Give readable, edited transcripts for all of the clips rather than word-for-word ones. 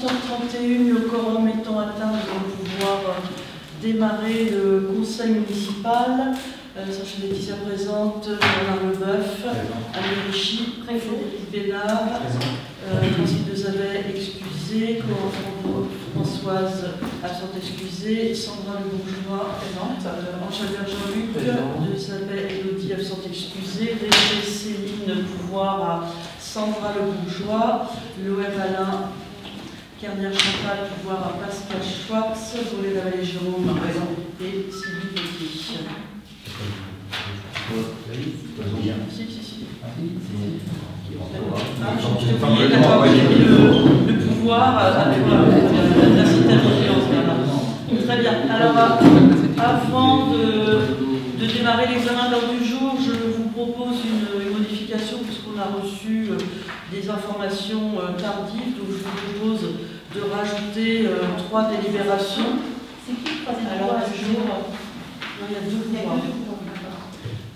18h31, le quorum étant atteint, nous allons pouvoir démarrer le conseil municipal. Sachez les qui se présentent: Bernard Leboeuf, Anne Richy, Frédéric Bénard, Francine Dezavet, excusée, Françoise, absente excusée, Sandra Le Bourgeois, présente, Anne Jean-Luc, Dezavet, Élodie, absente excusée, Régée Céline, pouvoir à Sandra Le Bourgeois, Loël Alain, Carnière Chantal, pouvoir à Pascal Schwartz, Volet la Vallée Jérôme, présent, et Sylvie Petit. Je t'ai oublié d'avoir le pouvoir d'inciter à vigilance. Très bien. Alors, avant de démarrer l'examen de l'ordre du jour, je vous propose une modification puisqu'on a reçu des informations tardives. Donc, je vous propose de rajouter 3 délibérations. C'est qui le troisième à l'ordre du jour? Non, il y a 2 pouvoirs.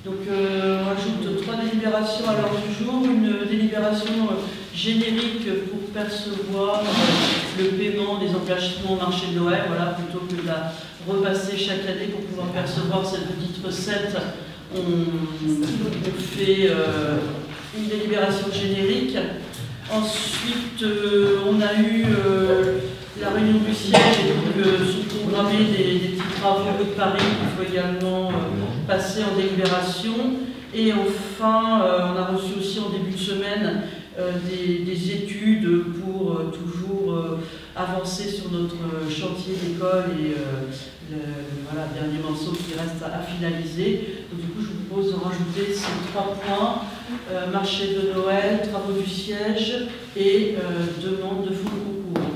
Donc, on rajoute 3 délibérations à l'ordre du jour. Une délibération générique pour percevoir le paiement des engagements au marché de Noël, voilà, plutôt que de la repasser chaque année pour pouvoir percevoir cette petite recette. On fait une délibération générique. Ensuite, on a eu la réunion du siège et donc sont programmés des petits travaux de Paris qu'il faut également passer en délibération. Et enfin, on a reçu aussi en début de semaine des études pour toujours avancer sur notre chantier d'école et voilà, dernier morceau qui reste à finaliser. Donc, du coup, je vous propose de rajouter ces 3 points: marché de Noël, travaux du siège et demande de fonds de concours.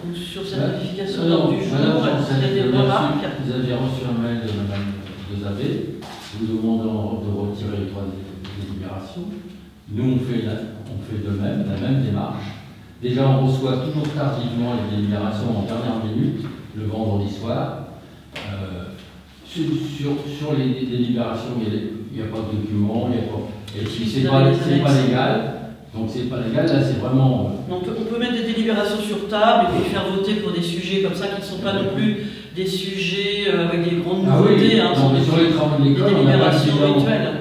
Donc, sur cette modification d'ordre du jour, il y a des remarques. Vous avez reçu un mail de Mme Dezavet vous demandant de retirer les 3 délibérations. Nous, on fait de même, la même démarche. Déjà, on reçoit toujours tardivement les délibérations en dernière minute, le vendredi soir. Sur les délibérations, il n'y a pas de document, et puis c'est pas légal. Donc c'est pas légal, là c'est vraiment... Donc on peut mettre des délibérations sur table et puis faire voter pour des sujets comme ça qui ne sont pas non plus des sujets avec des grandes nouveautés. Ah oui, sur les travaux de l'école, on n'a pas rituelles.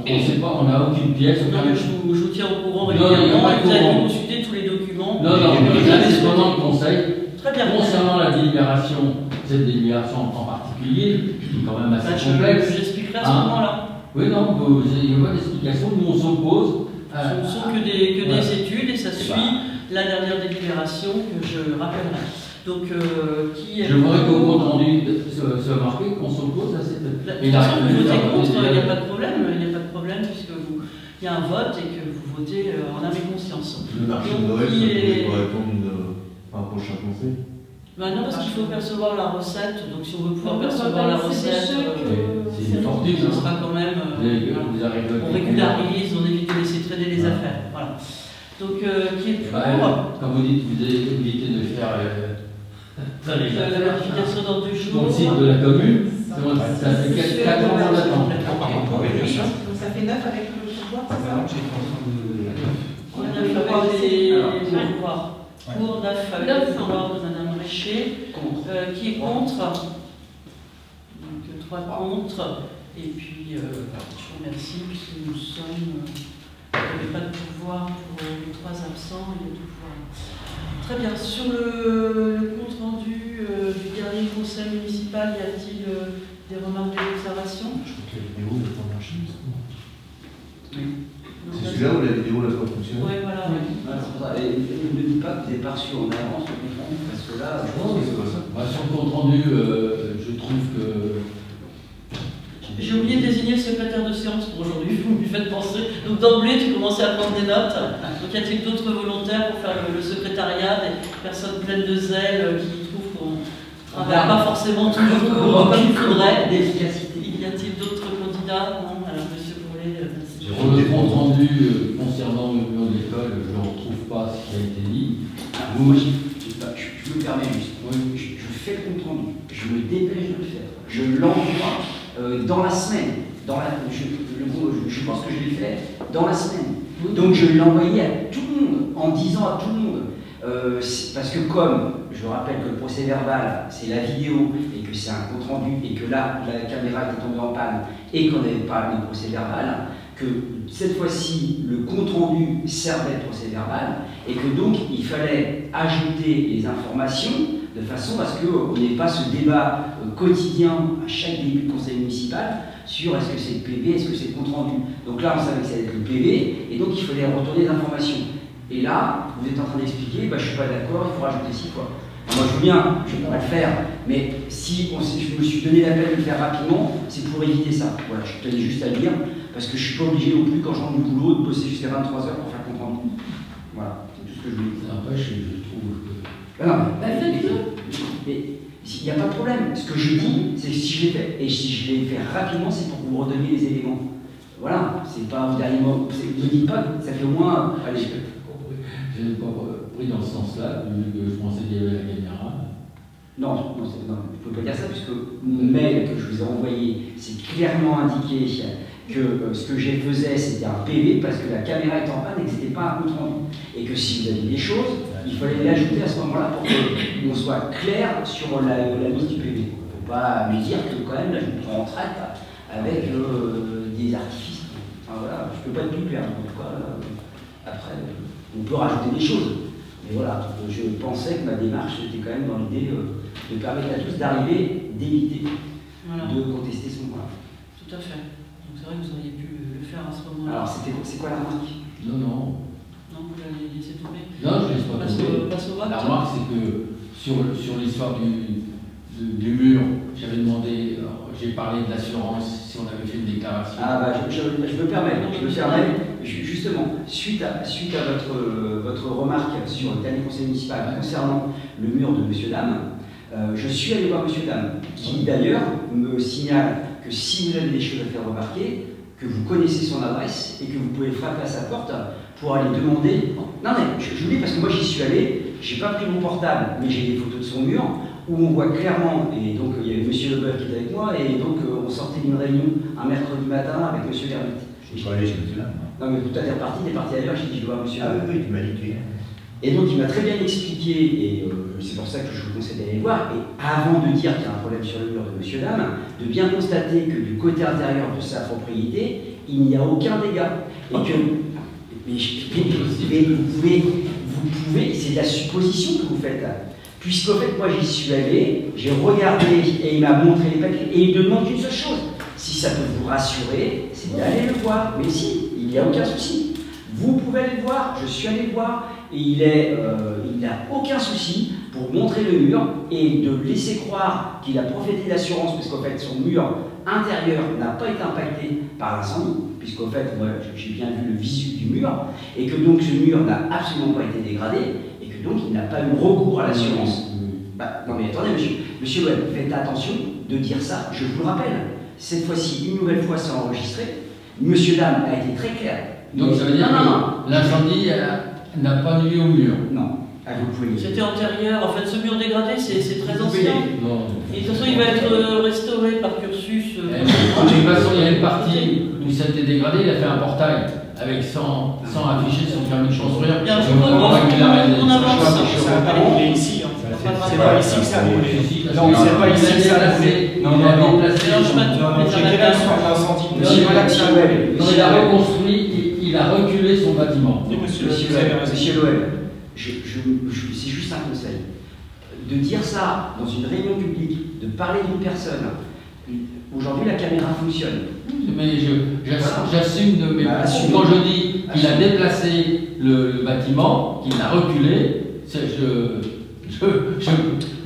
On ne sait pas, on n'a aucune pièce. Non, mais je vous tiens au courant régulièrement et vous allez consulter tous les documents. Non, là c'est pendant le conseil. Très bien. Concernant la délibération, cette délibération en particulier, qui est quand même assez complexe. J'expliquerai à ce moment-là. Oui, non, il n'y a pas d'explication, nous on s'oppose. Ce ne sont que des études et ça suit la dernière délibération que je rappellerai. Donc, je voudrais qu'au compte rendu soit marqué qu'on s'oppose à cette... De toute façon, vous votez contre, il n'y a pas de problème, puisque il y a un vote et que vous votez en âme et conscience. Le marché de Noël, ça pourrait répondre à un prochain conseil? Non, parce qu'il faut percevoir la recette, donc si on veut pouvoir percevoir la recette, c'est une fortune, ça sera quand même... on régularise, on évite de laisser traîner les affaires. Voilà. Donc, qui est pour... Comme vous dites, vous avez évité de faire la vérification d'ordre du jour. Dans le site de la commune, ça fait 4 ans d'attente. Donc ça fait 9 avec le pouvoir, c'est ça? On a fait des pouvoirs. Pour 9 avec le pouvoir de Mme Richer. Qui est contre? Donc 3 contre. Et puis, je vous remercie, puisque nous sommes... il n'y avait pas de pouvoir pour les 3 absents, il y a 2 pouvoirs. Très bien. Sur le compte rendu du dernier conseil municipal, y a-t-il des remarques et observations? Je crois que la vidéo n'est pas marchée. Oui. C'est celui-là où la vidéo n'a pas fonctionné? Oui, voilà. Et ne dites pas que vous n'avez pas reçu en avance le compte rendu, parce que là, je pense que c'est pas ça. Sur le compte rendu, je trouve que... J'ai oublié de désigner le secrétaire de séance pour aujourd'hui, vous me faites penser. Donc d'emblée, tu commençais à prendre des notes. Donc y a-t-il d'autres volontaires pour faire le secrétariat, des personnes pleines de zèle qui trouvent qu'on ne travaille pas forcément toujours comme il faudrait? Y a-t-il d'autres candidats? Non. Alors, monsieur Bourlet, sur le compte rendu concernant le bureau de l'école, je ne retrouve pas ce qui a été dit. Moi, je me permets juste. Je fais le compte rendu. Je me dépêche de le faire. Je l'envoie dans la semaine. Je pense que je l'ai fait dans la semaine. Donc je l'ai envoyé à tout le monde en disant à tout le monde Parce que comme, je rappelle que le procès verbal, c'est la vidéo, et que c'est un compte rendu, et que là, la caméra était tombée en panne, et qu'on n'avait pas le procès verbal, que cette fois-ci, le compte rendu servait de procès verbal, et que donc, il fallait ajouter les informations de façon à ce qu'on n'ait pas ce débat quotidien à chaque début de conseil municipal sur est-ce que c'est le PV, est-ce que c'est le compte rendu. Donc là, on savait que ça allait être le PV, et donc il fallait retourner les informations. Et là, vous êtes en train d'expliquer, bah, je ne suis pas d'accord, il faut rajouter 6 fois. Moi, je veux bien, je ne vais pas le faire, mais si je me suis donné la peine de le faire rapidement, c'est pour éviter ça. Voilà, je tenais juste à le dire, parce que je ne suis pas obligé non plus, quand je rentre du boulot, de bosser jusqu'à 23 h pour faire compte rendu. Voilà, c'est tout ce que je voulais dire. Après, je trouve que... Non, mais il n'y a pas de problème. Ce que je dis, c'est que si je l'ai fait, et si je l'ai fait rapidement, c'est pour que vous redonniez les éléments. Voilà, c'est pas au dernier moment. Ne dites pas, ça fait au moins. Allez, je n'ai pas pris dans ce sens-là, vu que je pensais qu'il y avait la caméra. Non, je ne peux pas dire ça, puisque mon mail que je vous ai envoyé, c'est clairement indiqué que ce que j'ai faisais, c'était un PV, parce que la caméra est en panne et que ce n'était pas un compte rendu. Et que si vous aviez des choses, il fallait l'ajouter à ce moment-là pour qu'on soit clair sur la mise du PV. Il ne faut pas me dire que quand même, là, je me prends en traite avec des artifices. Enfin, voilà, je ne peux pas être plus clair. En tout cas, après, on peut rajouter des choses. Mais voilà, je pensais que ma démarche était quand même dans l'idée de permettre à tous d'arriver, d'éviter de contester son point. Tout à fait. Donc c'est vrai que vous auriez pu le faire à ce moment-là. Alors, c'est quoi la remarque? Non. Non, vous l'avez laissé tomber. Non, je ne laisse pas tomber. Passe au vote. La remarque, c'est que sur l'histoire du mur, j'avais demandé, j'ai parlé de l'assurance, si on avait fait une déclaration. Ah bah, je me permets, justement, suite à votre remarque sur le dernier conseil municipal concernant le mur de Monsieur Dame, je suis allé voir Monsieur Dame, qui d'ailleurs me signale que si vous avez des choses à faire remarquer, que vous connaissez son adresse et que vous pouvez frapper à sa porte pour aller demander. Non mais je vous dis parce que moi j'y suis allé, j'ai pas pris mon portable, mais j'ai des photos de son mur où on voit clairement, et donc il y avait Monsieur Leboeuf qui était avec moi, et donc on sortait d'une réunion un mercredi matin avec Monsieur Vermite. Je suis pas allé chez Monsieur Dame. Non mais tout à fait reparti, t'es parti ailleurs, j'ai dit je dois voir Monsieur Ah Dame. oui, tu m'as dit que tu es. Et donc il m'a très bien expliqué, et c'est pour ça que je vous conseille d'aller le voir, et avant de dire qu'il y a un problème sur le mur de Monsieur Dame, de bien constater que du côté intérieur de sa propriété, il n'y a aucun dégât. Et que, mais vous pouvez, c'est de la supposition que vous faites là. Puisqu'en fait, moi j'y suis allé, j'ai regardé et il m'a montré les papiers, et il ne demande qu'une seule chose. Si ça peut vous rassurer, c'est d'aller le voir. Mais si, il n'y a aucun souci. Vous pouvez aller le voir, je suis allé le voir, et il n'a aucun souci pour montrer le mur et de laisser croire qu'il a profité d'assurance, puisqu'en fait son mur intérieur n'a pas été impacté par l'incendie, puisqu'en fait, moi j'ai bien vu le visu du mur, et que donc ce mur n'a absolument pas été dégradé, et que donc il n'a pas eu recours à l'assurance. Bah, non mais attendez, monsieur Webb, faites attention de dire ça, je vous le rappelle. Cette fois-ci, une nouvelle fois, c'est enregistré. Monsieur Dame a été très clair. Donc ça veut dire que l'incendie n'a pas nuit au mur. Non. Ah, vous pouvez. C'était antérieur. En fait, ce mur dégradé, c'est très ancien. Non. Et de toute façon, il va être restauré par Cursus. De toute façon, il y a une partie où ça a été dégradé, il a fait un portail avec sans afficher son permis de construire. Bien, je propose qu'on avance. Ça n'a pas brûlé ici. C'est pas ici que ça a brûlé. Non, c'est pas ici que ça a brûlé. Non, j'ai quelqu'un sur l'incendie. Il a reconstruit, il a reculé son bâtiment. Monsieur Loël, c'est juste un conseil. De dire ça dans une réunion publique, de parler d'une personne, aujourd'hui la caméra fonctionne. Mais j'assume de mes propos. Quand je dis qu'il a déplacé le bâtiment, qu'il l'a reculé,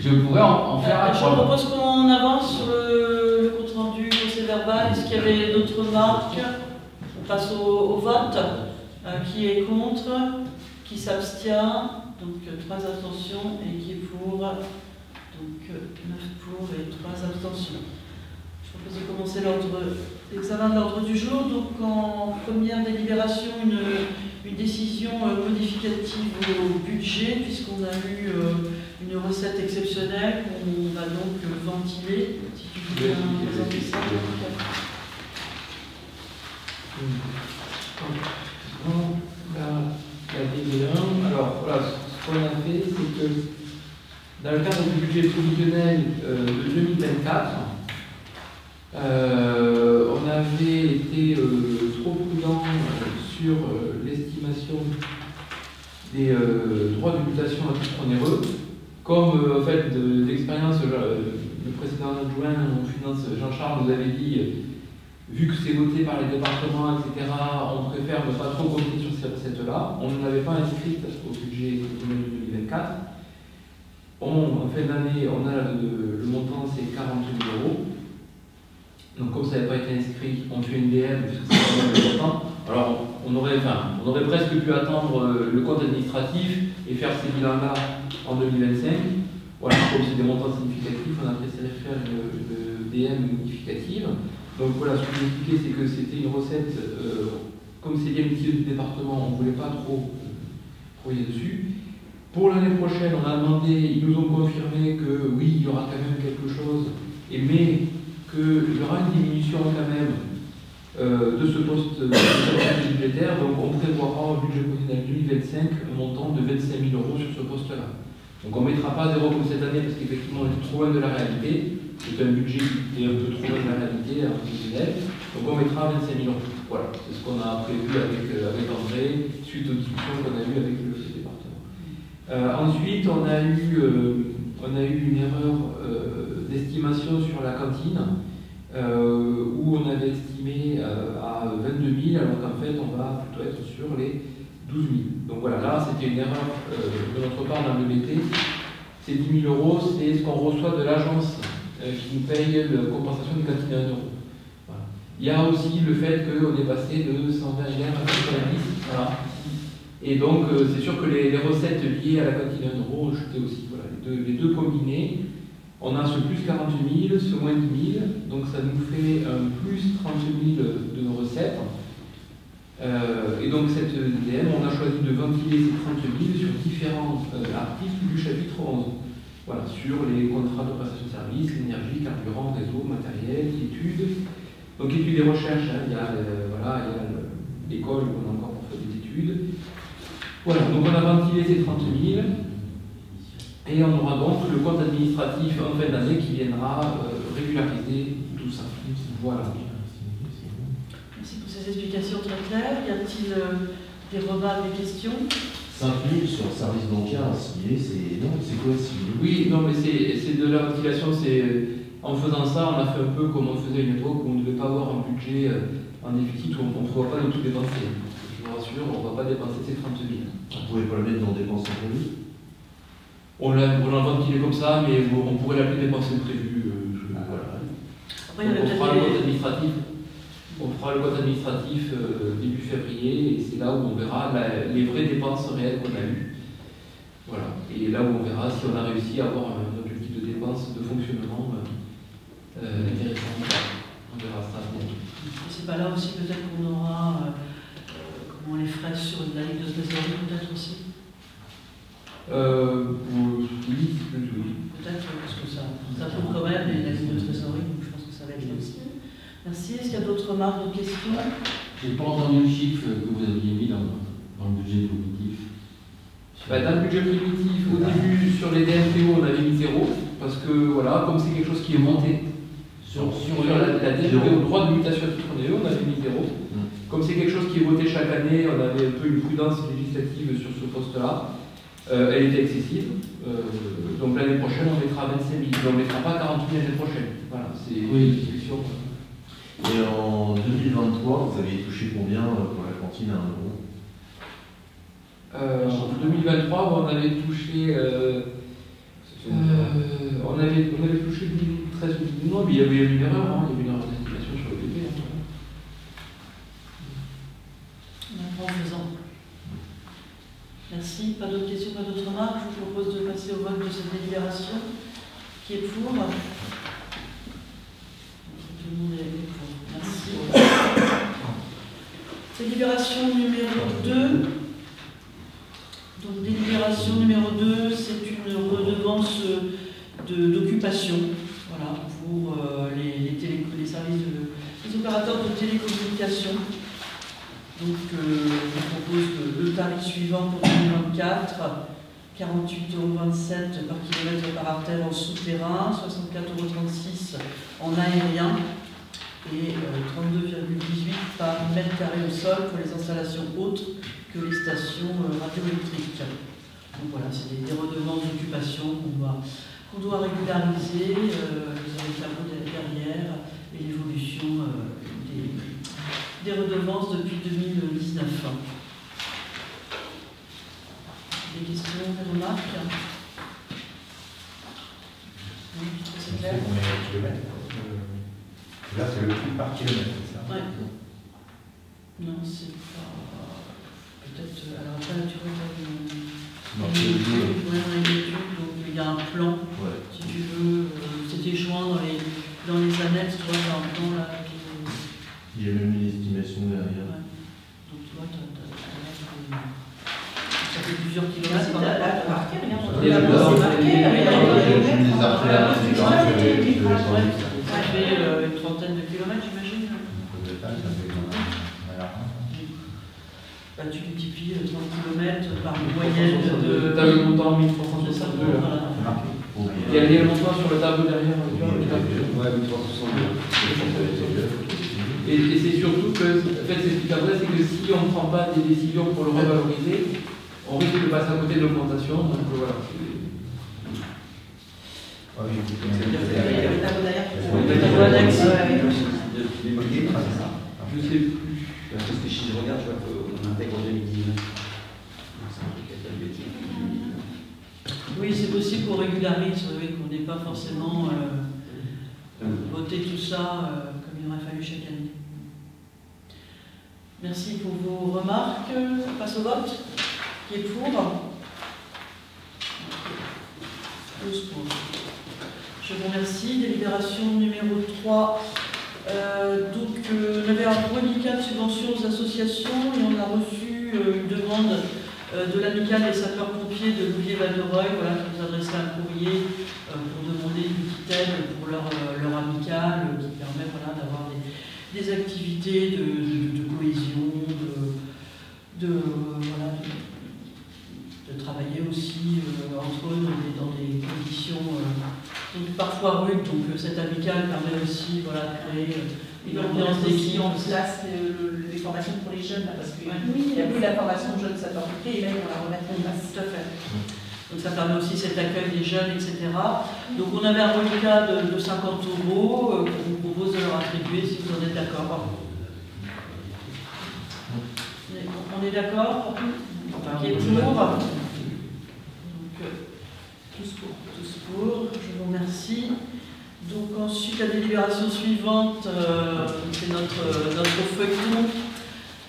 je pourrais en faire un Je propose qu'on avance sur le compte rendu procès verbal. Est-ce qu'il y avait d'autres remarques? On passe au vote. Qui est contre? Qui s'abstient? Donc 3 abstentions et qui est pour? Donc 9 pour et 3 abstentions. Je propose de commencer l'examen de l'ordre du jour. Donc en première délibération, une décision modificative au budget, puisqu'on a eu une recette exceptionnelle qu'on va donc ventiler. Si tu veux bien présenter ça. La DV1, alors voilà, ce qu'on a fait, que dans le cadre du budget prévisionnel de 2024, on avait été trop prudent sur l'estimation des droits de mutation à titre onéreux. Comme en fait d'expérience, le précédent adjoint en finance Jean-Charles nous avait dit, vu que c'est voté par les départements, etc., on préfère ne pas trop compter sur ces recettes-là. On ne l'avait pas inscrite au budget de 2024. En fin d'année, on a le montant, c'est 40 000 euros. Donc comme ça n'avait pas été inscrit, on fait une DM, puisque c'est quand même important. Alors on aurait presque pu attendre le compte administratif et faire ces bilans-là en 2025. Voilà, comme c'est des montants significatifs, on a préféré faire une DM modificative. Donc voilà, ce que je vous expliquais, c'est que c'était une recette, comme c'est bien l'outil du département, on ne voulait pas trop travailler dessus. Pour l'année prochaine, on a demandé, ils nous ont confirmé que oui, il y aura quand même quelque chose, mais qu'il y aura une diminution quand même de ce poste budgétaire. Donc on prévoira au budget prévisionnel 2025 un montant de 25 000 euros sur ce poste-là. Donc on ne mettra pas à zéro comme cette année parce qu'effectivement on est trop loin de la réalité. C'est un budget qui est un peu trop loin de la réalité en prévisionnel. Donc on mettra 25 000 euros. Voilà, c'est ce qu'on a prévu avec André suite aux discussions qu'on a eues avec le département. Ensuite, on a eu une erreur d'estimation sur la cantine où on avait estimé à 22 000 alors qu'en fait on va plutôt être sur les 12 000. Donc voilà, là c'était une erreur de notre part dans le BT. Ces 10 000 euros, c'est ce qu'on reçoit de l'agence qui nous paye la compensation de cantine à 1 euro. Voilà. Il y a aussi le fait qu'on est passé de 120 hier à 90. Voilà. Et donc c'est sûr que les recettes liées à la cantine à 1 euro ont chuté aussi. Voilà. Les deux combinés, on a ce plus 40 000, ce moins 10 000, donc ça nous fait un plus 30 000 de nos recettes. Et donc cette DM, on a choisi de ventiler ces 30 000 sur différents articles du chapitre 11. Voilà, sur les contrats de prestation de services, l'énergie, carburant, réseau, matériel, études. Donc études et recherches, hein, il y a l'école où on a encore fait des études. Voilà, donc on a ventilé ces 30 000 et on aura donc le compte administratif en fin d'année qui viendra régulariser tout ça. Voilà. Merci pour ces explications très claires. Y a-t-il des remarques, des questions? 5 000 sur le service bancaire à signer, c'est énorme, c'est quoi signer? Oui, non, mais c'est de la ventilation. En faisant ça, on a fait un peu comme on faisait à une époque où on ne devait pas avoir un budget en déficit où on ne prévoit pas de tout dépenser. Je vous rassure, on ne va pas dépenser ces 30 000. On ne pouvait pas le mettre dans dépenses imprévues? On l'a ventilé comme ça, mais on pourrait l'appeler dépenses imprévues. Voilà. Après, On fera le compte administratif. On fera le compte administratif début février et c'est là où on verra les vraies dépenses réelles qu'on a eues. Voilà. Et là où on verra si on a réussi à avoir un objectif de dépenses de fonctionnement intéressant. On verra ça. C'est pas là aussi peut-être qu'on aura comment les frais sur la ligne de trésorerie peut-être aussi. Oui. Peut-être parce que ça tombe quand même la ligne de trésorerie, donc je pense que ça va être là aussi. Merci. Est-ce qu'il y a d'autres remarques, d'autres questions? Je n'ai pas entendu le chiffre que vous aviez mis dans le budget primitif. Dans le budget primitif, au début, sur les DMTO, on avait mis 0, parce que, voilà, comme c'est quelque chose qui est monté, sur la DMTO, le droit de mutation à titre onéreux, on avait mis 0. Comme c'est quelque chose qui est voté chaque année, on avait un peu une prudence législative sur ce poste-là. Elle était excessive. Donc l'année prochaine, on mettra 25 000. On ne mettra pas 40 000 l'année prochaine. Voilà, c'est une discussion. Et en 2023, vous aviez touché combien pour la cantine à 1 euro? En 2023, on avait touché. On avait touché 13 000. Non, mais il y avait une erreur, hein, il y avait une erreur d'estimation sur le BP. En faisant. Merci. Pas d'autres questions, pas d'autres remarques. Je vous propose de passer au vote de cette délibération. Qui est pour? Tout le monde est pour. Merci. Délibération numéro 2. Donc, délibération numéro 2, c'est une redevance d'occupation, voilà, pour les services les opérateurs de télécommunication. Donc, je propose le tarif suivant pour 2024, 48,27 € par kilomètre par artère en souterrain, 64,36 € en aérien et 32,18 € par mètre carré au sol pour les installations autres que les stations radioélectriques. Donc voilà, c'est des redevances d'occupation qu'on doit régulariser. Vous avez le tableau derrière et l'évolution des redevances depuis 2019. Des questions, des remarques? Oui, c'est clair. Combien de kilomètres? Là, c'est le prix par kilomètre, c'est ça? Ouais. Non, c'est pas. Peut-être. Alors après, là, tu vois, Non, c'est le jeu. donc il y a un plan, Ouais. si tu veux. C'était joint dans les annexes, tu vois, il y a un plan là. Il y a même une estimation derrière. Ouais. Donc tu vois, ça fait plusieurs kilomètres. T'as marqué, regarde, Et le bord, c'est marqué, c'est- regarde. Les artères, c'est Ça fait une trentaine de kilomètres, j'imagine. Au total, ça fait voilà. Bah, tu multiplies 30 km par moyenne de. T'as le montant de 1362 là. voilà. C'est marqué. Il y a le montant sur le tableau derrière. Tu vois, le tableau. Ouais, 1362. Et c'est surtout que, en fait, c'est ce qui t'intéresse, c'est que si on ne prend pas des décisions pour le revaloriser, on risque de passer à côté de l'augmentation. Donc voilà. Oui, Il y avait le tableau derrière. Le tableau annexe. Je sais plus. Parce que si je regarde, je vois qu'on intègre 2019. Donc c'est un truc à faire bêtise. Oui, c'est possible qu'on régularise, oui, qu'on n'ait pas forcément voté tout ça comme il aurait fallu chaque année. Merci pour vos remarques. On passe au vote. Qui est pour? 12 pour. Je vous remercie. Délibération numéro 3. On avait un reliquat de subvention aux associations et on a reçu une demande de l'amicale des sapeurs-pompiers de Louviers-Val-de-Reuil, voilà, qui nous adressait un courrier pour demander une petite aide pour leur amicale qui permet voilà, d'avoir des activités de cohésion, de travailler aussi entre eux dans des conditions donc parfois rudes. Donc cette amicale permet aussi voilà, de créer une ambiance d'équipe. En place les formations pour les jeunes, là, parce qu'il n'y a plus la formation de jeunes sapeurs-pompiers, et là, ils vont la remettre en place. Tout à fait. Donc ça permet aussi cet accueil des jeunes, etc. Donc on avait un reliquat de 50 € qu'on vous propose de leur attribuer si vous en êtes d'accord. On est d'accord? Qui est pour? Donc, tous pour, je vous remercie. Donc ensuite, la délibération suivante, c'est notre feuilleton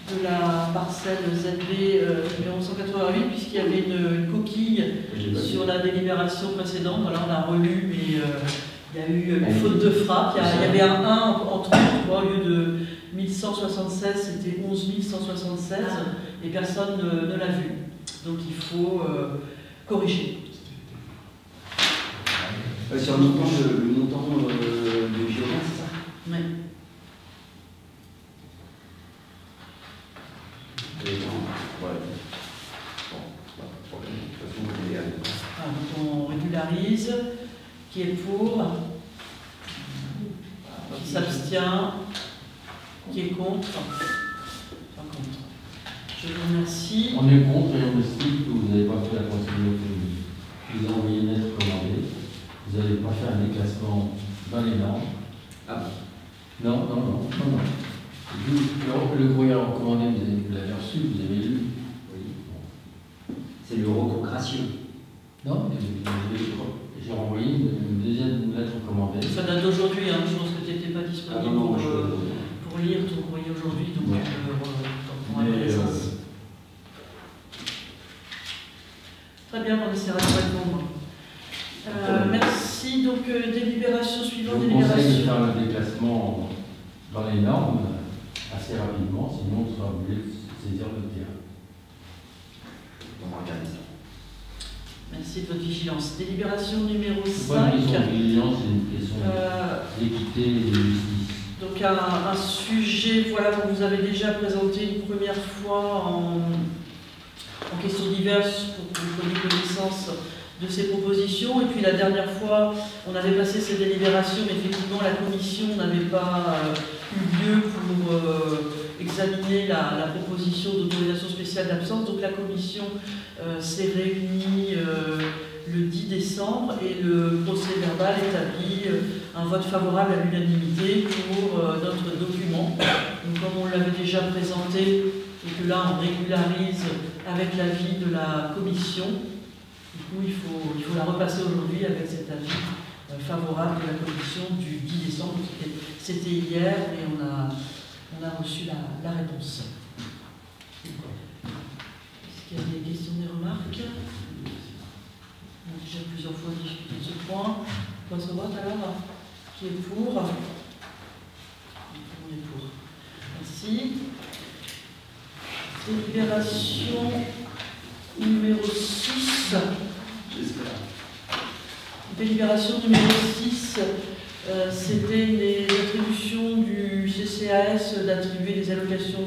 de la parcelle ZB numéro 188, puisqu'il y avait une coquille sur la délibération précédente. Voilà, on a relu, mais il y a eu une faute de frappe. Il y avait un 1 entre au lieu de 1176, c'était 11176, et personne ne l'a vu. Donc il faut corriger. Sur le montant de Giovanni, c'est ça? Oui. Donc on régularise. Qui est pour? Qui s'abstient? Qui est contre? Pas contre. Je vous remercie. On est contre et on estime que vous n'avez pas fait la procédure féminine. Vous avez envoyé une lettre commandée. Vous n'avez pas fait un déclassement dans les normes. Ah Non. Le courrier recommandé, vous l'avez reçu, vous avez lu. oui. C'est le recours gracieux. Non, j'ai renvoyé une deuxième lettre recommandée. Ça date d'aujourd'hui, hein. Je pense que tu n'étais pas disponible pour lire ton courrier aujourd'hui, donc Ouais. on va connaissance. Très bien, on essaiera de répondre. Merci. Donc, délibération Je suivante. vous conseille de faire le déclassement dans les normes assez rapidement, sinon on sera obligé de saisir le terrain. On va regarder ça. Merci de votre vigilance. Délibération numéro C'est pas 5. une question de vigilance, c'est une question d'équité et de justice. Donc un sujet voilà, qu'on vous avait déjà présenté une première fois en questions diverses pour que vous preniez connaissance de ces propositions. Et puis la dernière fois, on avait passé ces délibérations, mais effectivement la commission n'avait pas eu lieu pour examiner la proposition d'autorisation spéciale d'absence. Donc la commission s'est réunie le 10 décembre et le procès verbal établit un vote favorable à l'unanimité pour notre document. Donc, comme on l'avait déjà présenté et que là on régularise avec l'avis de la commission, du coup il faut la repasser aujourd'hui avec cet avis favorable de la commission du 10 décembre. C'était hier et on a reçu la réponse. Est-ce qu'il y a des questions, des remarques? On a déjà plusieurs fois discuté de ce point. On se vote alors. Qui est pour? On est pour. Merci. Délibération numéro 6. Délibération numéro 6, c'était les attributions du CCAS d'attribuer des allocations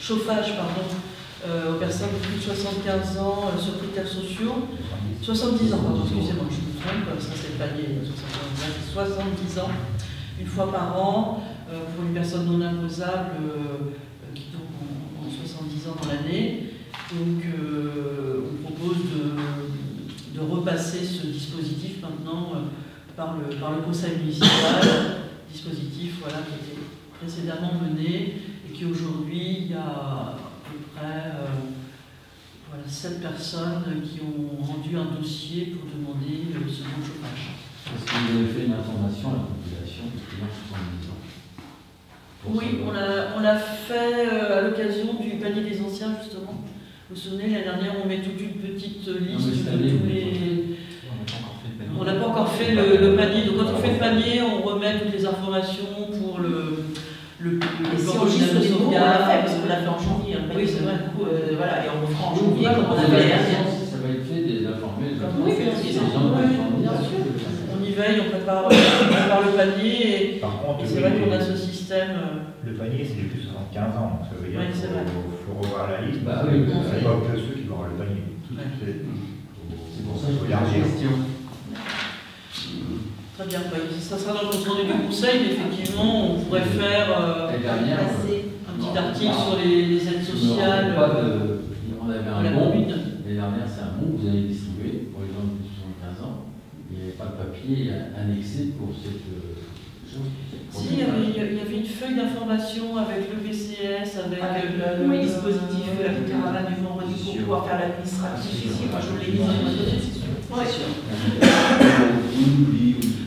chauffage aux personnes de plus de 75 ans sur critères sociaux. 70 ans, pardon, excusez-moi, je me trompe, ça c'est le palier, 70 ans, une fois par an, pour une personne non imposable qui tombe en 70 ans dans l'année. Donc on propose de repasser ce dispositif maintenant par le conseil municipal, dispositif qui était précédemment mené et qui aujourd'hui, il y a à peu près 7 personnes qui ont rendu un dossier pour demander ce bon chauffage. Est-ce que vous avez fait une information à la population des clients 70 ans? Oui, on l'a fait à l'occasion du panier des anciens, justement. Vous vous souvenez, l'année dernière, on met toute une petite liste de tous les... On n'a pas encore fait le panier. Donc quand on fait le panier, on remet toutes les informations pour le si on enregistre les mots, on l'a fait, parce qu'on l'a fait en janvier. Oui, c'est vrai. Du coup, voilà, et on le fera en janvier, comme on Ça avait l'année dernière. va être fait d'informer Oui, bien sûr. On y veille, on prépare le panier. Et Par contre, c'est vrai qu'on a ce système. Le panier, c'est du plus de 75 ans, donc ça veut dire Oui, qu'il faut revoir la liste. Bah oui, c'est pas que ceux qui vont avoir le panier. C'est pour ça que je pose la question. Très bien, ça sera dans le compte rendu du conseil, mais effectivement, on pourrait faire un petit article sur les aides sociales. On avait la un bon, commune. l'année dernière, c'est un bon que vous avez distribué pour les gens de plus de 75 ans. Il n'y avait pas de papier annexé pour cette chose. Si, il y avait une feuille d'information avec le BCS, avec le dispositif, la caravane du vendredi pour pouvoir faire l'administratif ici. Moi, je l'ai mis dans le dossier, c'est sûr.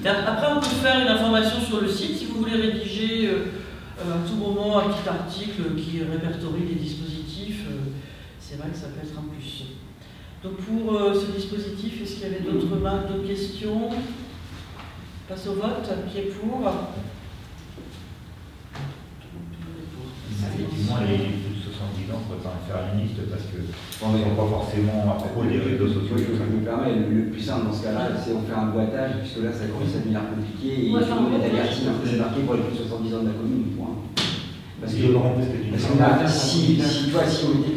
Après, on peut faire une information sur le site si vous voulez rédiger à tout moment un petit article qui répertorie les dispositifs. C'est vrai que ça peut être un plus. Donc pour ce dispositif, est-ce qu'il y avait d'autres remarques, d'autres questions? Passe au vote. Qui est pour? Effectivement, les plus de 70 ans, on ne peut pas en faire une liste parce qu'ils ne sont pas forcément à propos des réseaux sociaux. Oui, ça me permet, le plus simple dans ce cas-là, c'est on fait un boitage, puisque là ça commence à devenir compliqué et tout le monde est averti, c'est marqué pour les plus de 70 ans de la commune, point. Parce que si on était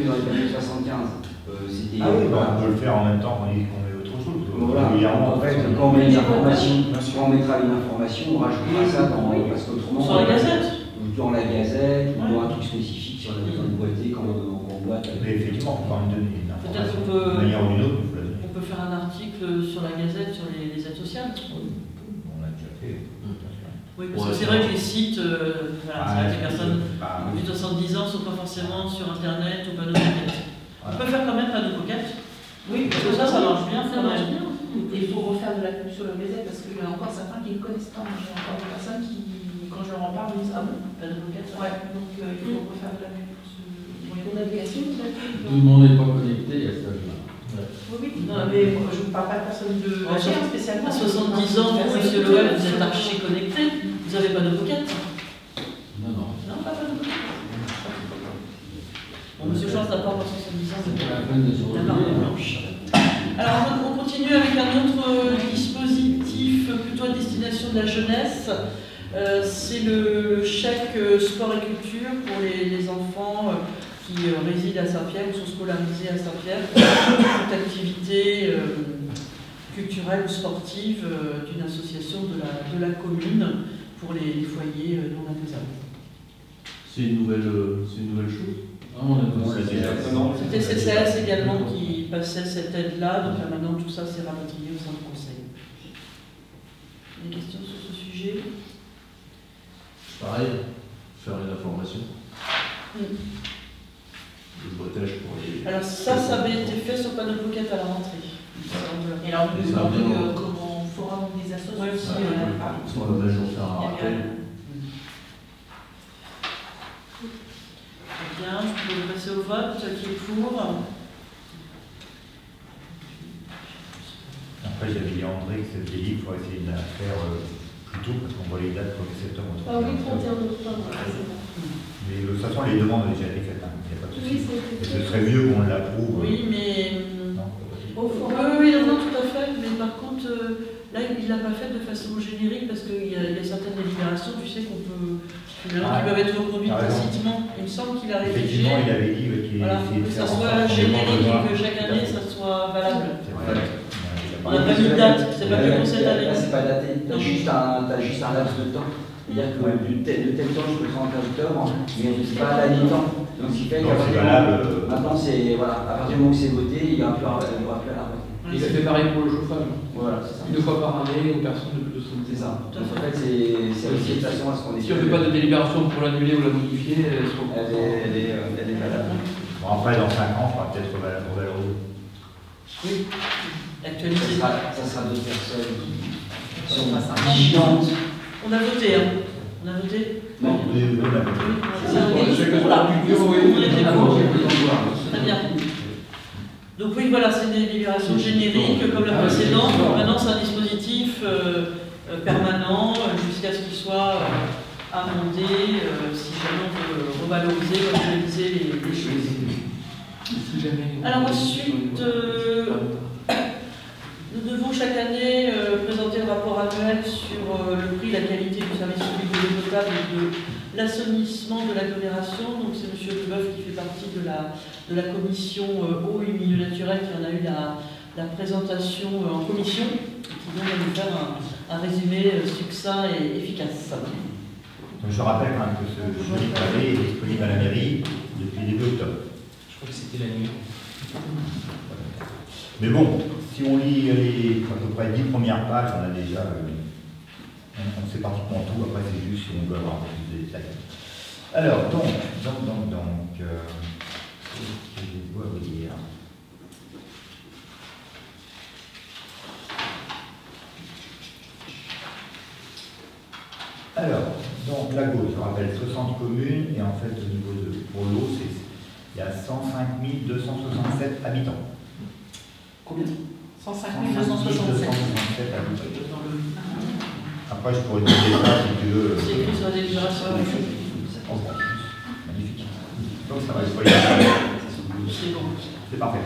que dans les années 75, c'était. Ah oui, on peut le faire en même temps qu'on met autre chose. Voilà, en fait, quand on met une information, on mettra une information, on rajoutera ça parce qu'autrement. Sur la Gazette. Dans la Gazette, ou un truc spécifique si on a besoin de boiter quand on boite. Mais effectivement, on peut quand même donner une information. Peut-être d'une manière ou d'une autre, il faut la donner. on peut faire un article sur la Gazette sur les aides sociales. On l'a déjà fait. Oui, parce que c'est vrai que les sites, c'est vrai que les personnes de plus de 70 ans ne sont pas forcément sur Internet ou panneau pocket. On peut faire quand même panneau pocket. Oui, parce que ça marche bien. Ça marche bien. Et il faut refaire de la pub sur le Gazette parce qu'il y en a encore certains qui ne le connaissent pas. J'ai encore des personnes qui, quand je leur en parle, ils disent ah bon, Panneau pocket. ouais, donc il faut refaire de la pub pour ce. Ton application, Tout le monde n'est pas connecté à cet âge-là. Oui, non, mais je ne parle pas de personne de À spécialement. 70 ans, vous, monsieur Loël, vous êtes archi connecté. Vous avez panneau pocket? Non. Non, pas panneau pocket. Bon, monsieur Chance n'a pas encore 70 ans, C'est pas la peine de se la barbe relever. blanche. Alors, on continue avec un autre dispositif plutôt à destination de la jeunesse. C'est le chèque sport et culture pour les enfants qui résident à Saint-Pierre ou sont scolarisés à Saint-Pierre. Toute activité culturelle ou sportive d'une association de la commune pour les foyers non imposables. C'est une nouvelle chose. Non, on l'a déjà. C'était CCS également qui passait cette aide-là, donc là maintenant tout ça s'est rapatrié au sein du conseil. Des questions sur ce sujet? Pareil, faire une information. Le brettage pour les. Alors ça avait été fait sur panneau pocket à la rentrée. Et alors, Mais vous ça demandez revient au- comment forum des associations Ouais, aussi, Soit on va toujours faire un rappel. Très bien, je peux passer au vote. Qui est pour? Après, j'avais dit à André que cette il faut essayer de la faire plus tôt parce qu'on voit les dates 1er septembre. Ah oui, 31 octobre, c'est bon. Mais de toute façon, les demandes ont déjà été faites, hein. Il n'y a pas de Oui, souci. c'est Et ce serait mieux qu'on l'approuve. Oui, mais... Non, Au forum. Oui, non, tout à fait. Mais par contre, là, il ne l'a pas fait de façon générique parce qu'il y a certaines délibérations, tu sais, qu'on peut... Finalement, qui peuvent être reconduites t'as raison. tacitement. Il me semble qu'il a rédigé. effectivement, il avait dit qu'il Voilà, essayait de que ça faire en soit sorte qu'on ait pas générique besoin. et que chaque année, ça soit valable. C'est vrai. On n'a pas mis de date, c'est pas que pour cette année. Là, c'est pas daté. T'as Non. juste un laps de temps. C'est-à-dire que de tel temps jusqu'au 31 octobre, mais c'est pas à mi-temps. Donc, ce qui fait qu'à Donc, partir c'est du valable. moment- maintenant, c'est voilà, à partir du moment où c'est voté, il n'y aura plus à la vote. Et ça fait pareil pour le chauffage. Voilà, c'est ça. 2 fois par année aux personnes de plus de 70 C'est ans. ça. Donc, en fait, c'est aussi de façon à ce qu'on est Si on ne fait pas de délibération pour l'annuler ou la modifier, elle sera Elle est valable. Bon, après, dans 5 ans, on fera peut-être revaloriser. Oui, Ça actualisé. sera d'autres personnes qui sont vigilantes. On a voté, hein. On a voté. Non. Oui, on a C'est ça, on est pour là. On était pour. Très bien. Donc oui, voilà, c'est une délibération générique comme la précédente. Maintenant, c'est un dispositif permanent jusqu'à ce qu'il soit amendé, si jamais on veut revaloriser, comme je le disais, les choses. Si jamais. Alors ensuite, nous devons chaque année présenter le rapport annuel sur le prix, la qualité du service public de l'eau potable et de l'assainissement de l'agglomération. Donc c'est M. Leboeuf qui fait partie de la commission eau et milieu naturel qui en a eu la présentation en commission et qui vient de nous faire un résumé succinct et efficace. Donc, je rappelle quand même que ce joli pavé est disponible à la mairie depuis début octobre. Je crois que c'était la nuit. Mais bon, si on lit les à peu près 10 premières pages, on a déjà. On sait pratiquement tout, après c'est juste si on veut avoir plus de détails. Alors, ce que je dois vous dire. Alors, donc la gauche, je rappelle 60 communes, et en fait au niveau de pour l'eau, il y a 105 267 habitants. Combien 105 267 267. habitants. Après, je pourrais te dire ça si tu veux. C'est écrit sur la délibération. Oh, magnifique. Donc ça va être voyage. C'est bon. C'est parfait.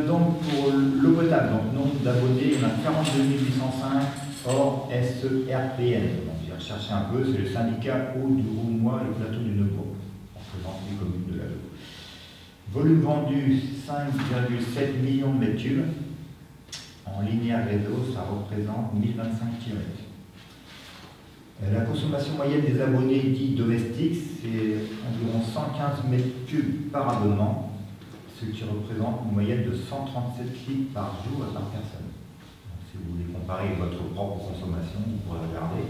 Donc pour l'eau potable, donc nombre d'abonnés, il y en a 42 805 hors SERPN. Donc j'ai recherché un peu, c'est le syndicat eau du Roumois et le plateau du Neubourg, en représente les communes de la Loire. Volume vendu 5,7 millions de mètres cubes. En linéaire réseau, ça représente 1025 km. La consommation moyenne des abonnés dits domestiques, c'est environ 115 mètres cubes par abonnement, ce qui représente une moyenne de 137 litres par jour et par personne. Donc, si vous voulez comparer votre propre consommation, vous pourrez regarder.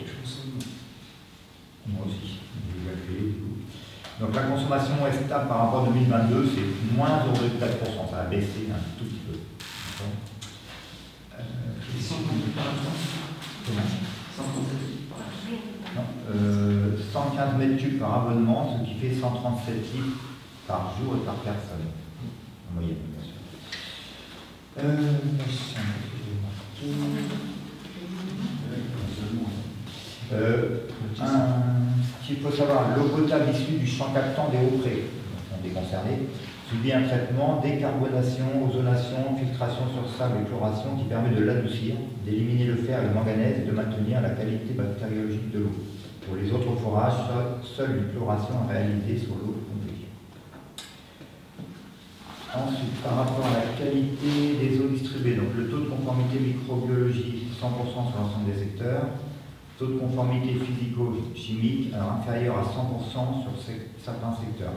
Moi aussi, j'ai calculé. Donc la consommation est stable par rapport à 2022, c'est moins 0,4%, ça a baissé un tout petit peu. Non, 115 mètres cubes par abonnement, ce qui fait 137 litres par jour et par personne, en moyenne, bien sûr. Ce qu'il faut savoir, l'eau potable issue du champ captant des Hauts-Prés, on est concerné, subit un traitement, décarbonation, ozonation, filtration sur sable et chloration qui permet de l'adoucir, d'éliminer le fer et le manganèse et de maintenir la qualité bactériologique de l'eau. Pour les autres forages, seule une chloration est réalisée sur l'eau de conduite. Ensuite, par rapport à la qualité des eaux distribuées, donc le taux de conformité microbiologie, 100% sur l'ensemble des secteurs. Taux de conformité physico-chimique, alors inférieur à 100% sur certains secteurs.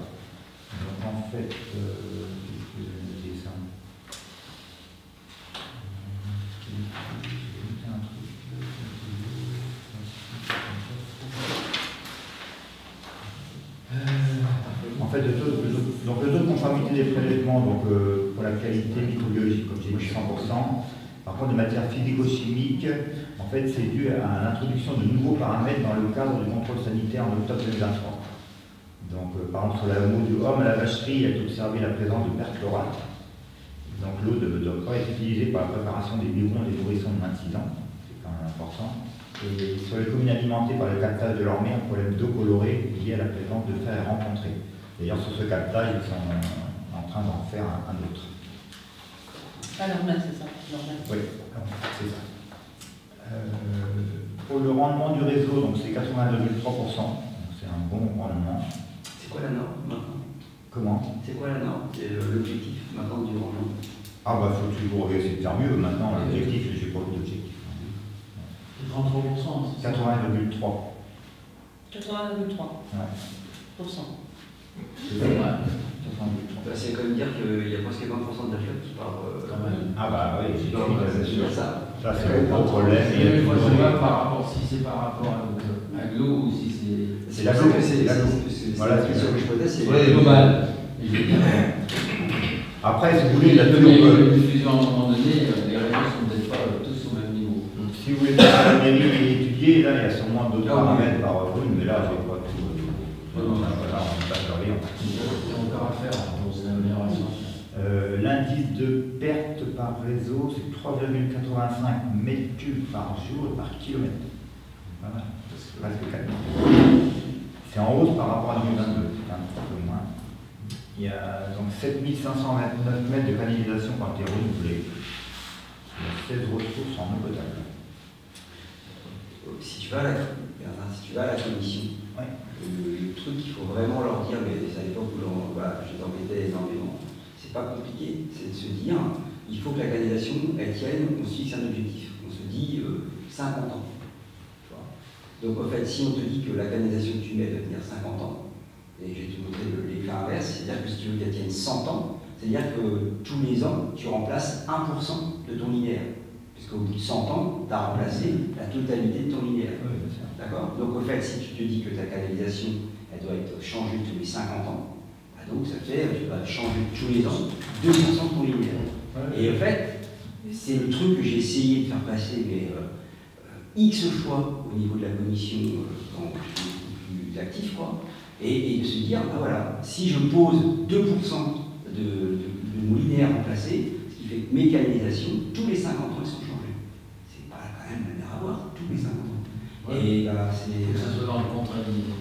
Donc en fait, qu'est-ce que je vais noter ça? En fait, le taux de conformité des prélèvements, donc, pour la qualité microbiologique, comme j'ai dit, 100%. Par contre, de matière physico-chimique, en fait, c'est dû à l'introduction de nouveaux paramètres dans le cadre du contrôle sanitaire en octobre 2023. Donc, par exemple, sur la mot du homme à la vacherie, il est observé la présence de perchlorate. Donc, l'eau ne doit pas être utilisée pour la préparation des biberons et des nourrissons de moins de 6 ans. C'est quand même important. Et sur les communes alimentées par le captage de leur mer, un problème d'eau colorée lié à la présence de fer est rencontré. D'ailleurs, sur ce captage, ils sont en train d'en faire un autre. Ah, normal, c'est ça. Normal. Oui, c'est ça. Pour le rendement du réseau, donc c'est 80,3%. C'est un bon rendement. C'est quoi la norme maintenant? Comment? C'est quoi la norme? C'est l'objectif maintenant du rendement? Ah bah faut toujours essayer de faire mieux. Maintenant, l'objectif, je n'ai pas d'objectif. 33%. 80,3%. 80,3%. Ouais. C'est pas mal. 70%. C'est comme dire qu'il y a presque 20% de la flotte qui part. Quand même. Ah bah oui, c'est sûr. Ça. Ça, c'est un gros problème. Je ne sais pas si c'est par rapport à l'eau ou si c'est. C'est la l'eau. C'est la Voilà, question que je posais, c'est global. Après, si vous voulez, la une diffusion à un moment donné, les réseaux sont peut-être pas tous au même niveau. Si vous voulez faire la mairie et étudier, là, il y a sûrement d'autres paramètres par rune, mais là, je n'ai pas tout. Voilà, on ne peut pas faire rien. Il y a encore à faire pour cette amélioration. L'indice de perte par réseau, c'est 3,85 mètres cubes par jour et par kilomètre. Voilà, presque 4 mètres. C'est en hausse par rapport à 2022, c'est un petit peu moins. Il y a donc 7529 mètres de canalisation qui ont été renouvelés. Il y a 16 ressources en eau potable. Si tu vas à la commission, Ouais. le truc qu'il faut vraiment leur dire, mais c'est à l'époque où je t'embêtais énormément, c'est pas compliqué, c'est de se dire, il faut que la canalisation, elle tienne, on se fixe un objectif. On se dit 50 ans. Tu vois. Donc en fait, si on te dit que la canalisation que tu mets doit tenir 50 ans, et je vais te montrer l'effet inverse, c'est-à-dire que si tu veux qu'elle tienne 100 ans, c'est-à-dire que tous les ans, tu remplaces 1% de ton linéaire. Puisqu'au bout de 100 ans, tu as remplacé la totalité de ton linéaire. Oui, bien sûr. D'accord? Donc au fait, si tu te dis que ta canalisation, elle doit être changée tous les 50 ans, bah donc ça fait, tu vas changer tous les ans 2% de ton linéaire. Et en fait, c'est le truc que j'ai essayé de faire passer, mais X fois au niveau de la commission, quand je suis plus actif, quoi, et de se dire, bah voilà, si je pose 2% de mon linéaire remplacé, ce qui fait que mes canalisations, tous les 50 ans, elles sont changées. C'est pas quand même la mer à boire, tous les 50 ans. Ouais. Et bah, c'est. Que ce soit dans le contrat initial.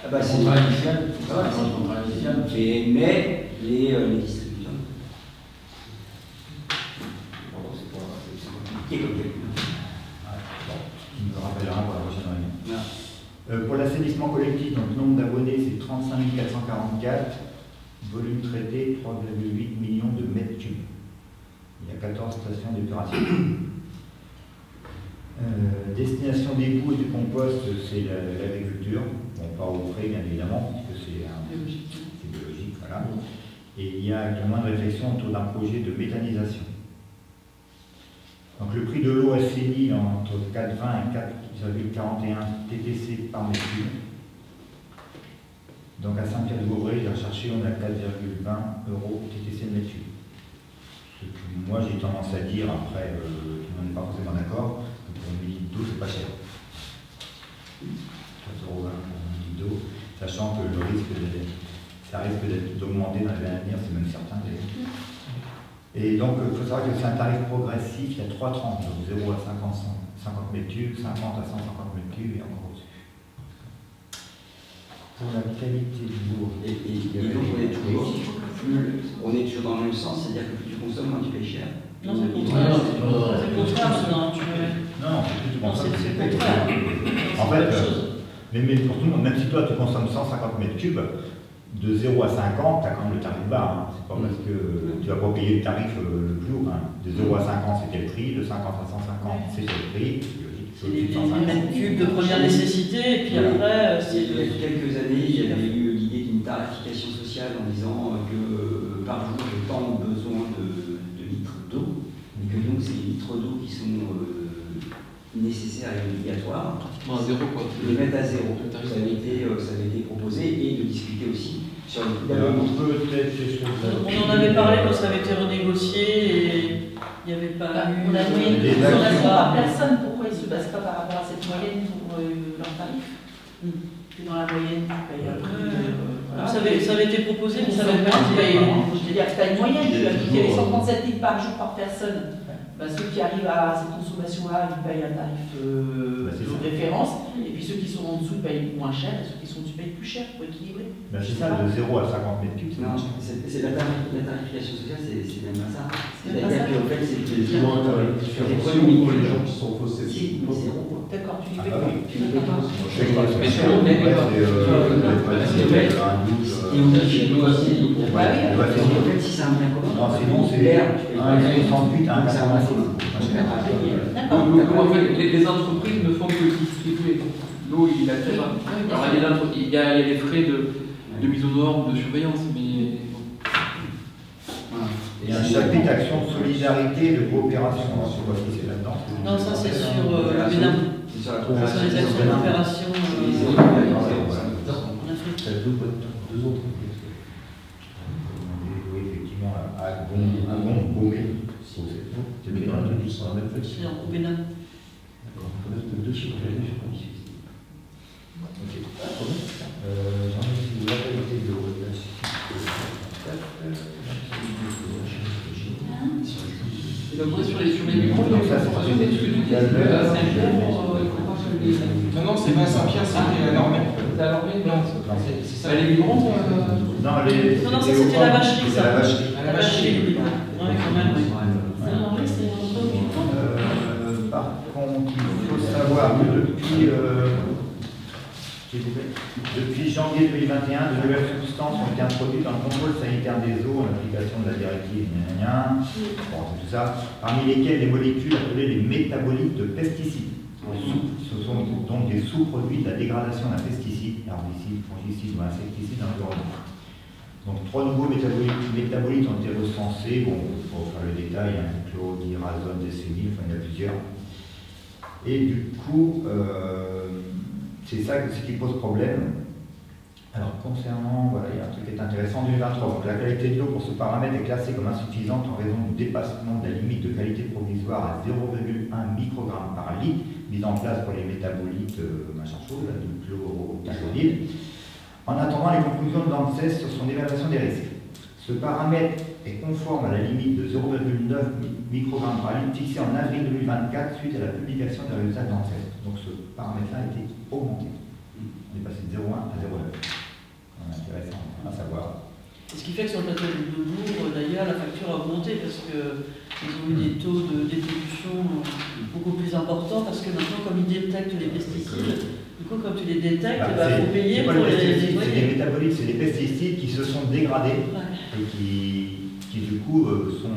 Ah bah, Le c'est. contrat initial, Voilà, dans le contrat initial. Mais les distributeurs. Bon, c'est compliqué comme calcul. Tu me rappelleras pour la prochaine réunion. Ouais. Pour l'assainissement collectif, donc nombre d'abonnés, c'est 35 444. Volume traité, 3,8 millions de mètres cubes. Il y a 14 stations d'épuration. Destination des boues et du compost, c'est l'agriculture. Bon, pas au frais, bien évidemment, puisque c'est biologique. Voilà. Et il y a actuellement une réflexion autour d'un projet de méthanisation. Donc le prix de l'eau assainie entre 4,20 et 4,41 TTC par mètre cube. Donc à Saint-Pierre-de-Vauvray, j'ai recherché, on a 4,20 € TTC de mètre cube. Ce que moi j'ai tendance à dire, après tout le monde n'est pas forcément d'accord, que pour une litre d'eau c'est pas cher. 4,20 € pour une litre d'eau, sachant que le risque ça risque d'augmenter dans les années à venir, c'est même certain d'ailleurs. Et donc il faut savoir que c'est un tarif progressif, il y a 3 tranches, donc 0 à 50 mètres cubes, 50 à 150 mètres cubes et encore au-dessus. Pour la qualité de l'eau. Et donc on est toujours dans le même sens, c'est-à-dire que plus tu consommes, moins tu payes cher. Non, c'est le contraire. C'est le contraire, non, Non, c'est plus tu non, consommes. c'est le contraire. En fait, mais pour tout le monde, même si toi tu consommes 150 mètres cubes, de 0 à 50, tu as quand même le tarif bas. Hein. C'est pas parce que tu vas pas payer le tarif le plus haut. Hein. De 0 à 50, c'est quel prix? De 50 à 150, c'est quel prix? C'est les mètres cubes de première nécessité, et puis après, c'est... Il y a quelques années, il y avait eu l'idée d'une tarification sociale en disant que par jour, j'ai tant besoin de litres d'eau, et que donc c'est les litres d'eau qui sont nécessaires et obligatoires. Pratiquement à zéro, quoi. De les mettre à zéro. Ça avait été proposé, et de discuter aussi sur le coût Alors, d'abonnement. on peut peut-être ces choses-là. On en avait parlé quand ça avait été renégocié, et il n'y avait pas eu... On a moyenne de Des consommation actions. par personne, pourquoi ils ne se basent pas par rapport à cette moyenne pour leur tarif? Tu es dans la moyenne, tu payes un prix. Donc, ça avait été proposé, mais ça n'avait pas été... Je veux dire que tu as une moyenne, tu as dit qu'il y avait 137 litres par jour par personne. Bah, ceux qui arrivent à cette consommation-là, ils payent un tarif de référence, et puis ceux qui sont en dessous payent moins cher, et ceux qui sont au-dessus payent plus cher pour équilibrer. Ben, c'est ça, de 0 à 50 mètres cubes. Non, c'est la tarification sociale, c'est même pas ça. C'est même pas ça. C'est-à-dire qu'en fait, c'est Il y a un tarif différencié pour les gens qui sont faussés. Si, mais c'est zéro. D'accord, tu lui Ah fais bah quoi? oui. Tu le payes pas. Je sais pas, Mais c'est sur le net, d'accord. Et on dit nous aussi. Ouais, elle doit faire. En fait, si c'est un bien commun, Non, sinon c'est 1,68 à 1,86. D'accord. En fait, les entreprises ne font que distribuer. L'eau, il a très bas. Alors, il y a les frais de mise aux normes, de surveillance, mais. Il y a un chapitre action de solidarité et de coopération. Je sais pas si c'est là-dedans. Non, ça c'est sur le Bénin. c'est sur la Sur coopération. les actions de coopération C'est en Afrique. Deux entreprises. Oui, effectivement, à Gombe. C'est bien un truc qui sera même fait. C'est au Bénin. D'accord. On peut mettre deux sur la différence. Ok. J'en ai si vous la qualité de l'eau. Et donc, moi, sur les micros, Donc, ça, c'est ce que tu dis, c'est Non, c'est pas Saint-Pierre, c'est Normé. c'est à l'origine, non. C'est ça. Les migrants, Non, ça c'était la vacherie, C'est la ça. vacherie. La vacherie, oui. Ouais, quand même, oui. Par contre, il faut savoir que depuis janvier 2021, de nouvelles substances ont été introduites dans le contrôle sanitaire des eaux en application de la directive bon, tout ça, parmi lesquelles des molécules appelées les métabolites de pesticides. Ce sont donc des sous-produits de la dégradation d'un pesticide, herbicide, fongicide ou insecticide dans l'environnement. Donc 3 nouveaux métabolites ont été recensés. Bon, pour faire le détail, chlore, dirazone, décénil, enfin il y en a plusieurs. Et du coup, c'est ça ce qui pose problème. Alors concernant, voilà, il y a un truc qui est intéressant, 2023. Donc la qualité de l'eau pour ce paramètre est classée comme insuffisante en raison du dépassement de la limite de qualité provisoire à 0,1 microgramme par litre mise en place pour les métabolites machin chose, la chlorothalonil. En attendant les conclusions de l'ANSES sur son évaluation des risques. Ce paramètre est conforme à la limite de 0,9 microgrammes par litre fixée en avril 2024 suite à la publication des résultats de l'ANSES. Donc ce paramètre-là a été augmenté. On est passé de 0,1 à 0,9. Intéressant à savoir. Et ce qui fait que sur le plateau de Bourg, d'ailleurs, la facture a augmenté parce qu'ils ont eu des taux de dépollution beaucoup plus importants parce que maintenant, comme ils détectent les pesticides, du coup, comme tu les détectes, il faut payer pour les C'est nettoyer. des métabolites, c'est des pesticides qui se sont dégradés Ouais. et qui du coup sont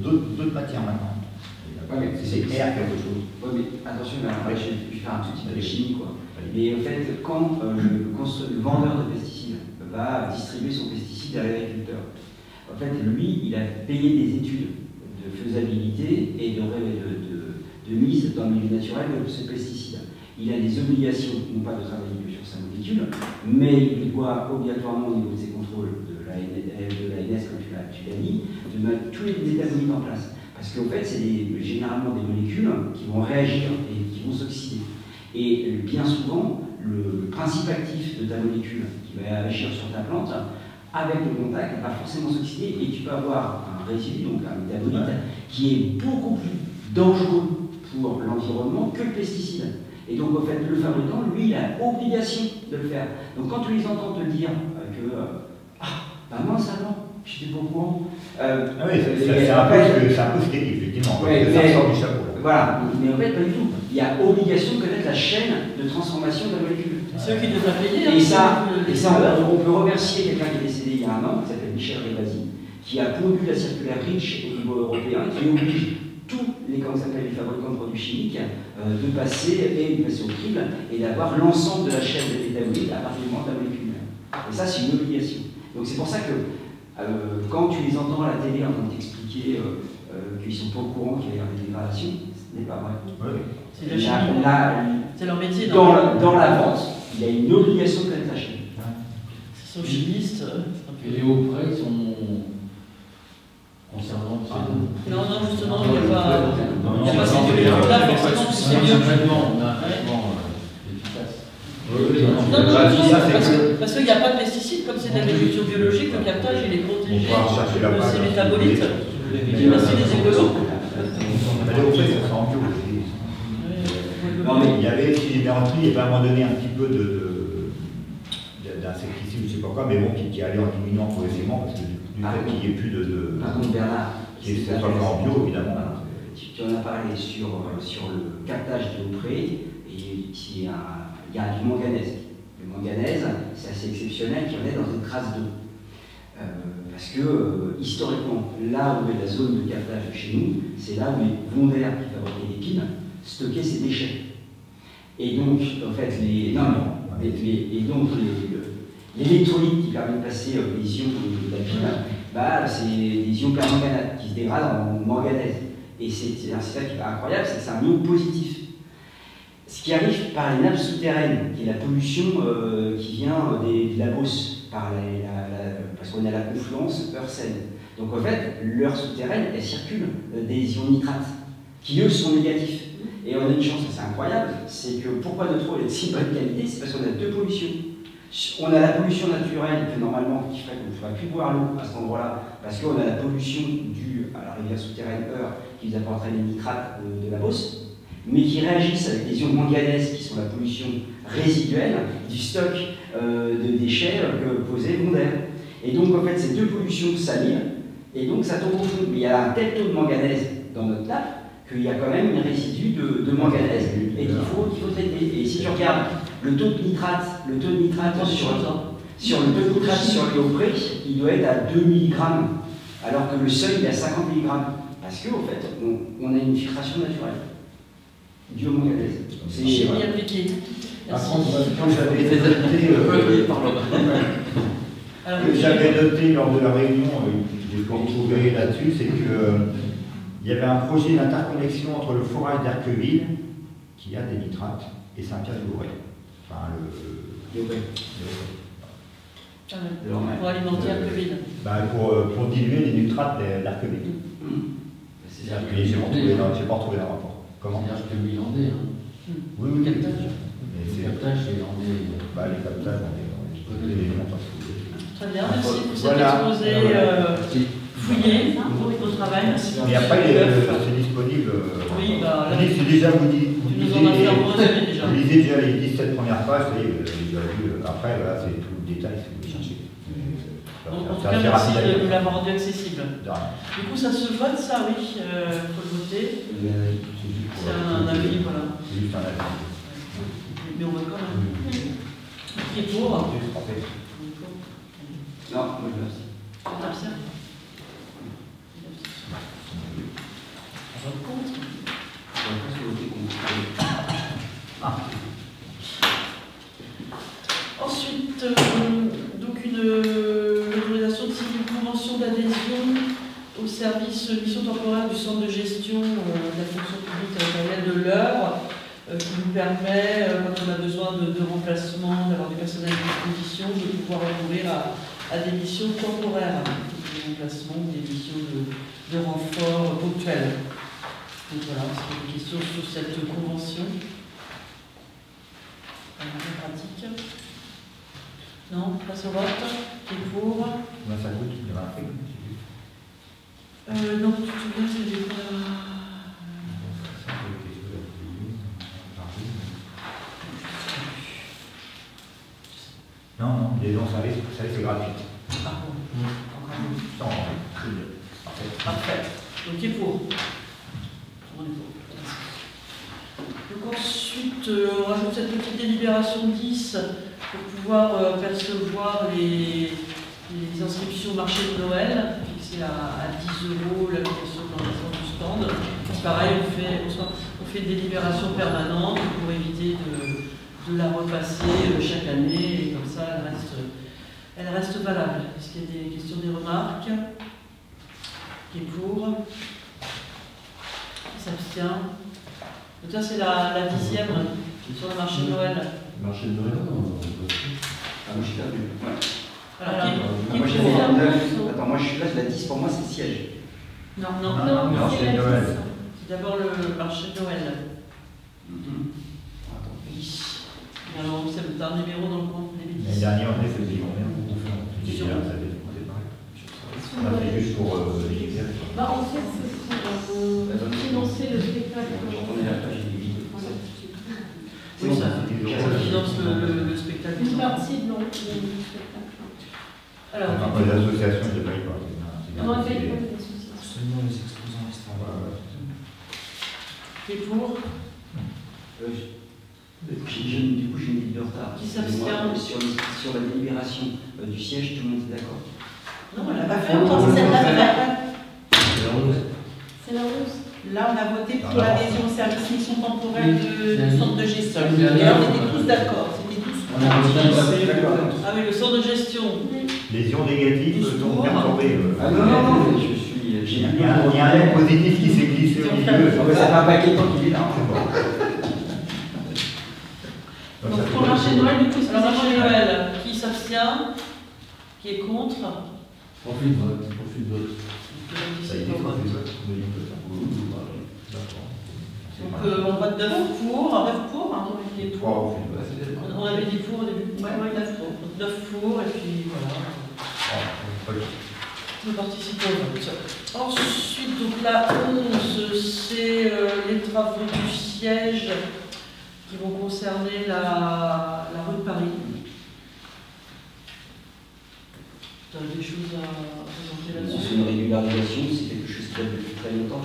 d'autres matières maintenant. Ouais, mais C'est clair quelque chose. Oui, mais attention, après, je vais faire un tout petit peu de chimie, quoi. Mais en fait, quand le vendeur de pesticides va distribuer son pesticide à l'agriculteur, en fait, lui, il a payé des études de faisabilité et de mise dans le milieu naturel de ce pesticide. Il a des obligations, non pas de travailler que sur sa molécule, mais il doit obligatoirement, au niveau de ses contrôles de l'ANS, comme tu l'as dit, de mettre tous les métabolites en place. Parce qu'en fait, c'est généralement des molécules qui vont réagir et qui vont s'oxyder. Et bien souvent, le principe actif de ta molécule qui va agir sur ta plante, avec le contact, va forcément s'oxyder et tu peux avoir un résidu, donc un métabolite, qui est beaucoup plus dangereux pour l'environnement que le pesticide. Et donc, en fait, le fabricant, lui, il a obligation de le faire. Donc, quand tu les entends te dire que bah mince alors, j'étais pas au courant. Ah oui, c'est un peu ce qu'il dit, effectivement. Ouais, Ça sort du chapeau. Voilà, mais en fait, pas du tout. Il y a obligation de connaître la chaîne de transformation de la molécule. C'est eux qui devraient payer. Et ça, on peut remercier quelqu'un qui est décédé il y a un an, qui s'appelle Michel Rivasi, qui a pondu la circulaire REACH au niveau européen, qui oblige tous les fabricants de produits chimiques de passer au crible et d'avoir l'ensemble de la chaîne métabolique à partir du moment de la molécule. Et ça, c'est une obligation. Donc c'est pour ça que quand tu les entends à la télé en train de t'expliquer qu'ils ne sont pas au courant qu'il y a des dégradations, ce n'est pas vrai. Oui. C'est la chimie. C'est leur métier. Dans la vente, il y a une obligation de connaître la chaîne. Ils sont chimistes. Et les hauts prêts sont concernant. Non, justement, il n'y a pas. Non, Il n'y a pas cette molécule-là, forcément, c'est mieux. On a un traitement efficace. Non, parce qu'il n'y a pas de pesticides, comme c'est de l'agriculture biologique, le captage il est protégé de ces métabolites. Merci les écolos. Non, mais il y avait, si j'ai bien entendu, il y avait à un moment donné un petit peu d'insecticide, je ne sais pas quoi, mais bon, qui allait en diminuant progressivement, parce que du fait qu'il n'y ait plus de. Par contre, Bernard, c'est pas en bio, évidemment. Tu en as parlé sur le captage de l'eau pré, et il y a du manganèse. Le manganèse, c'est assez exceptionnel qu'il y en ait dans une trace d'eau. Parce que, historiquement, là où est la zone de captage chez nous, c'est là où les Wonder qui fabriquaient des piles stockaient ces déchets. Et donc, en fait, l'électrolyte qui permet de passer les ions de la pile, c'est des ions permanganates qui se dégradent en manganèse. Et c'est ça qui est incroyable, c'est que c'est un ion positif. Ce qui arrive par les nappes souterraines, qui est la pollution qui vient de la Beauce, parce qu'on a la confluence Heure-Seine. Donc en fait, l'heure souterraine, elle circule des ions nitrates, qui eux sont négatifs. Et on a une chance assez incroyable, c'est que pourquoi notre eau est de si bonne qualité, c'est parce qu'on a deux pollutions. On a la pollution naturelle que normalement qui ferait qu'on ne pourrait plus boire l'eau à cet endroit-là, parce qu'on a la pollution due à la rivière souterraine Eure qui nous apporterait les nitrates de la Beauce, mais qui réagissent avec des ions manganèse qui sont la pollution résiduelle du stock de déchets que posait Wonder. Et donc en fait ces deux pollutions s'annulent et donc ça tombe au fond. Mais il y a un tel taux de manganèse dans notre nappe qu'il y a quand même une résidus de manganèse et qu'il faut traiter. Et si tu regardes le taux de nitrate sur les eaux pré, il doit être à 2 mg, alors que le seuil est à 50 mg. Parce qu'en fait, on a une filtration naturelle due au manganèse. C'est chimie appliquée. Quand j'avais noté lors de la réunion, j'ai trouvé là-dessus, c'est qu'il y avait un projet d'interconnexion entre le forage d'Arqueville, qui a des nitrates, et Saint-Pierre-du-Loiret. Enfin, pour alimenter Arqueville. Pour diluer les nitrates d'Arqueville. J'ai pas retrouvé le rapport. Comment? C'est Arqueville landais. Oui. Le captage, c'est landais. Les captages, Très bien, merci pour cet exposé fouillé au travail. Mais après, c'est disponible. Oui, c'est déjà vous lisez déjà les 17 premières pages, vous avez déjà vu. Après, voilà, c'est tout le détail si vous voulez chercher. En tout cas, merci de l'avoir rendu accessible. Du coup, ça se vote, ça, oui, il faut le voter. C'est un avis, voilà. C'est juste un avis. Mais on vote quand même. Qui est pour? Non, moi je merci. On t'abstient. On vote contre. Ensuite, donc une autorisation de signer une convention d'adhésion au service mission temporaire du centre de gestion de la fonction publique territoriale de l'Eure, qui nous permet, quand on a besoin de remplacement, d'avoir du personnel à disposition, de pouvoir recourir à des missions temporaires, des remplacements, des missions de renfort ponctuels. Donc voilà, c'est une question sur cette convention. Pratique. Non, passe au vote. Qui est pour? Combien ça coûte? Il y avait un prix. Non, tu te souviens, c'était pas. Non, les dons services, c'est gratuit. Ah bon. Encore Non, Parfait. Donc qui est pour? On est pour. Merci. Ensuite, on rajoute cette petite délibération 10 pour pouvoir percevoir les inscriptions au marché de Noël, fixées à 10 € l'application de l'emplacement du stand. C'est pareil, on fait une délibération permanente pour éviter de la repasser chaque année, et comme ça elle reste valable. Est-ce qu'il y a des questions, des remarques? Qui est pour? Qui s'abstient? Donc ça c'est la 10e sur le marché de Noël. Marché de Noël. Ah, moi je suis perdu. Ouais. Alors, Moi qui j'avais pour? 9. Attends, moi je suis là, la 10 pour moi c'est le siège. Non, c'est la Noël. 10. c'est d'abord le marché de Noël. Attends. Oui. Alors, c'est un numéro dans le compte des L'année bêtises. dernière, on a fait des combien pour faire ça on a fait juste pour l'équipe. Bah, en fait, c'est pour financer le spectacle. J'entendais la page des vidéos. Oui, ça finance le spectacle. Une partie de du spectacle. Alors, Après, les associations, je ne paye pas. Non, elle paye pas les associations. Seulement les exposants restants. qui est pour? Du coup, j'ai une minute de retard. Qui s'abstient? Sur la délibération du siège, tout le monde est d'accord? Non, elle n'a pas fait encore, c'est celle-là. C'est la 11. Là, on a voté pour l'adhésion au service mission temporelle du centre de gestion. Oui, Et on était tous d'accord. C'était tous. On a voté. Ah oui, le centre de gestion. Lésions négatives sont perturbées. Ah non, je suis. Il y a un lien positif qui s'est glissé au milieu. Ça fait un paquet de temps qu'il est là. Donc pour le marché de Noël, du coup, c'est Alors, marché de Noël, qui s'abstient? Qui est contre? Profit de vote, profit de vote. Ça y est, Donc, d'accord. on vote 9 pour, 9 pour, hein, qui est pour. 3 au fil. On avait dit pour au début. Ouais, 9 pour. Donc 9 pour, et puis voilà. Nous participons au vote. Ensuite, donc la 11, c'est les travaux du siège qui vont concerner la rue de Paris. Tu as des choses à présenter C'est là-dessus? une régularisation, c'est quelque chose qui date depuis très longtemps,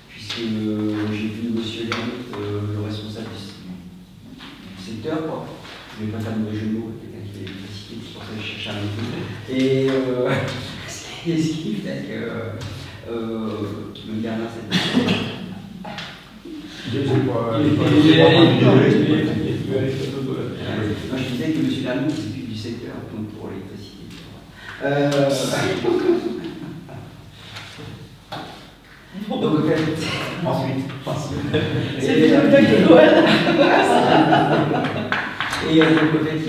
puisque j'ai vu monsieur Lermite, le responsable du secteur, quoi. Je ne vais pas faire de mauvais jeu de mots, quelqu'un qui fait l'électricité, c'est pour ça que je cherche un peu. Et ce qui fait que me garde cette Moi je disais que monsieur Lermite s'occupe du secteur, donc pour l'électricité. Donc, en fait, Ensuite. C'est le spectacle de Noël. Et donc, en fait,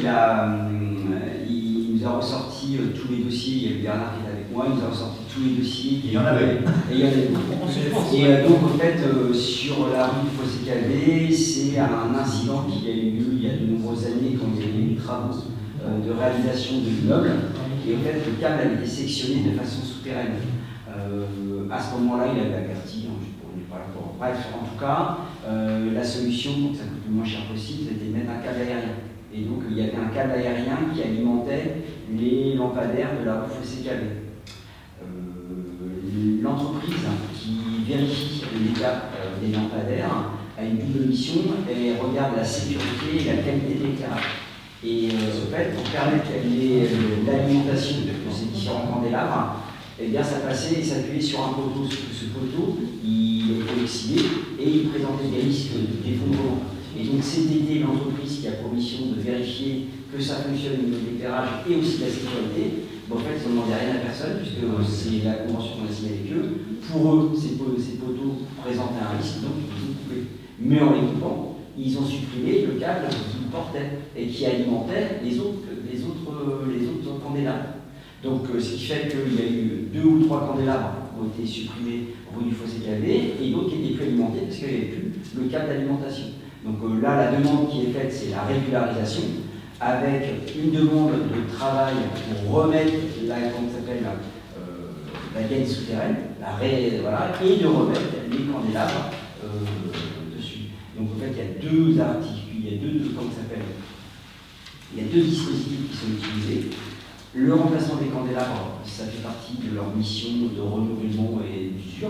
il nous a ressorti tous les dossiers. Il y avait Bernard qui était avec moi, il nous a ressorti tous les dossiers. Il y en avait. Et il y en avait beaucoup. Et donc, en fait, sur la rue du Fossé-Calvé, c'est un incident qui a eu lieu il y a de nombreuses années quand il y a eu des travaux de réalisation de l'immeuble. Et en fait, le câble avait été sectionné de façon souterraine. À ce moment-là, il avait averti, pour ne pas le. Bref, en tout cas, la solution, pour que ça coûte le moins cher possible, c'était de mettre un câble aérien. Et donc, il y avait un câble aérien qui alimentait les lampadaires de la rue Fossé-Calvé. L'entreprise qui vérifie l'état des lampadaires a une double mission et regarde la sécurité et la qualité de l'éclairage. Et en fait, pour permettre l'alimentation de ces différents candélabres, eh bien, ça passait et s'appuyait sur un poteau. Ce poteau, il était oxydé et il présentait des risques d'effondrement. Et donc, c'était l'entreprise qui a pour mission de vérifier que ça fonctionne au niveau de l'éclairage et aussi de la sécurité. Bon, en fait, ils n'ont demandé rien à personne, puisque c'est la convention qu'on a signée avec eux. Pour eux, ces poteaux présentaient un risque, donc ils ont coupé. Mais en les coupant, ils ont supprimé le câble qu'ils portaient et qui alimentait les autres candélabres. Donc, ce qui fait qu'il y a eu 2 ou 3 candélabres qui ont été supprimés rue du Fossé-Calvé et d'autres qui n'étaient plus alimentés parce qu'il n'y avait plus le câble d'alimentation. Donc là, la demande qui est faite, c'est la régularisation avec une demande de travail pour remettre la gaine souterraine, voilà, et de remettre les candélabres dessus. Donc en fait, il y a deux articles, il y a deux dispositifs qui sont utilisés. Le remplacement des candélabres, ça fait partie de leur mission de renouvellement et d'usure.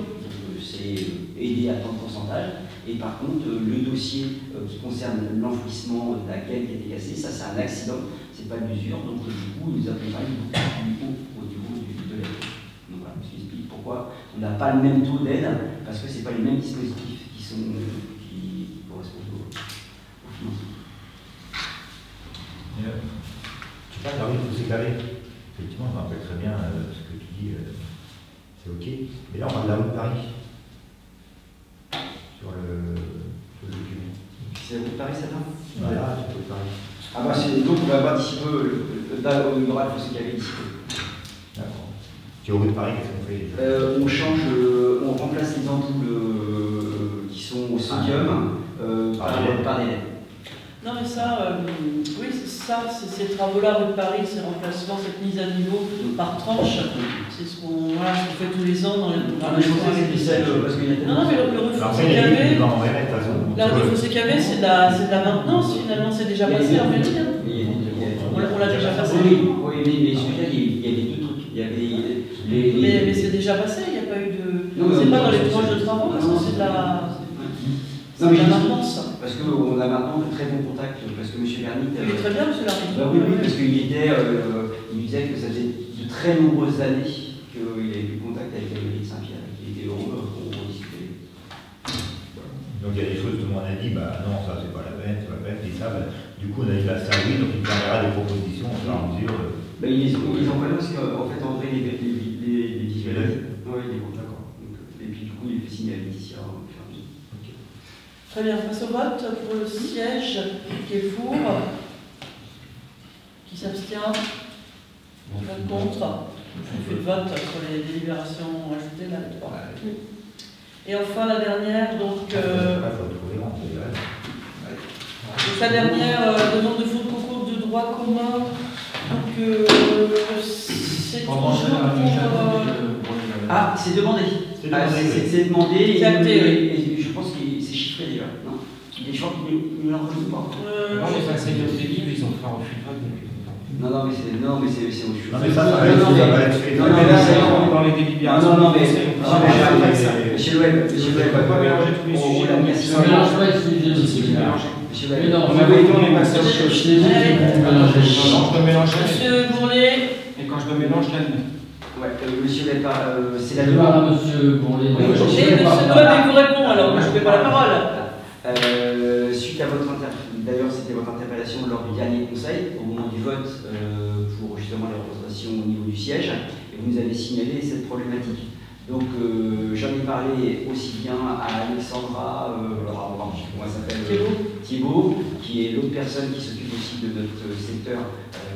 c'est aidé à tant de pourcentage. Et par contre, le dossier qui concerne l'enfouissement de la gaine qui a été cassée, ça c'est un accident, c'est pas de l'usure, donc du coup, nous accompagnons beaucoup au niveau de l'aide. Donc voilà, je explique pourquoi on n'a pas le même taux d'aide, parce que c'est pas les mêmes dispositifs qui correspondent au financement. Tu parles d'Henri Fossé-Cavé. Effectivement, je me rappelle très bien ce que tu dis, c'est ok. Mais là, on parle de la route de Paris. Sur le document. C'est la route de Paris, ça va? Voilà, c'est la route de Paris. Ah bah donc on va voir d'ici peu, il y aura le Fossé-Cavé d'ici peu. D'accord. Tu es au route de Paris, qu'est-ce qu'on fait On change, on remplace les ampoules qui sont au sodium par des LED. Non mais ça, oui c'est ça, c'est ces travaux-là rue de Paris, ces remplacements, cette mise à niveau par tranche, c'est ce qu'on fait tous les ans dans les Je pensais que c'était celle parce qu'il y a non mais le rue Fossé-Cavé, la rue Fossé-Cavé c'est de la maintenance finalement, c'est déjà passé en fait. On l'a déjà passé. Oui, mais celui-là il y avait deux trucs. Il y avait mais c'est déjà passé, il n'y a pas eu de. C'est pas dans les tranches de travaux parce que c'est de la. Non, mais maintenance. Parce qu'on a maintenant de très bons contacts, parce que M. Vernick... Il est très bien, M. Vernick. Oui, parce qu'il il disait que ça faisait de très nombreuses années qu'il avait eu contact avec la mairie de Saint-Pierre, qu'il était heureux qu'on discutait. Donc il y a des choses, tout le monde a dit, bah non, ça c'est pas la peine, et ça, bah, du coup on a dit bah ça oui, donc il permettra des propositions au fur et à mesure. Ils ont pas parce qu'en fait André les visualise. Oui, il est bon, d'accord. Et puis du coup il fait signer à Laetitia. Très bien, on passe au vote pour le siège qui est pour, qui s'abstient, contre. On fait le vote sur les délibérations ajoutées là, les trois. Et enfin la dernière, donc la dernière demande de fonds de concours de droit commun. Donc c'est toujours pour. Ah, c'est demandé. C'est demandé. C'est acté, et je pense que c'est chiffré déjà. Non, je crois qu'ils ne l'en rejouent pas. Moi j'ai passé le livre, ils ont fait un refus de vote. Non, mais c'est au chou. Non, mais ça va être fait. Non, mais là, c'est dans les délibérations. Non, mais Monsieur Loeb, on va pas mélanger tous les sujets. On mélange pas les sujets de ces Monsieur Loeb. On est passé au sujet. Je peux mélanger. Monsieur Bourlet. Et quand je me mélange, je l'admets. Ouais, monsieur Loeb, c'est la demande. demande. Monsieur Bourlet. Oui, monsieur Loeb, il vous répond alors, je ne fais pas la parole. Suite à votre d'ailleurs c'était votre interpellation lors du dernier conseil, au moment du vote pour justement les représentations au niveau du siège, et vous nous avez signalé cette problématique. Donc j'en ai parlé aussi bien à Alexandra, comment elle s'appelle Thibault, qui est l'autre personne qui s'occupe aussi de notre secteur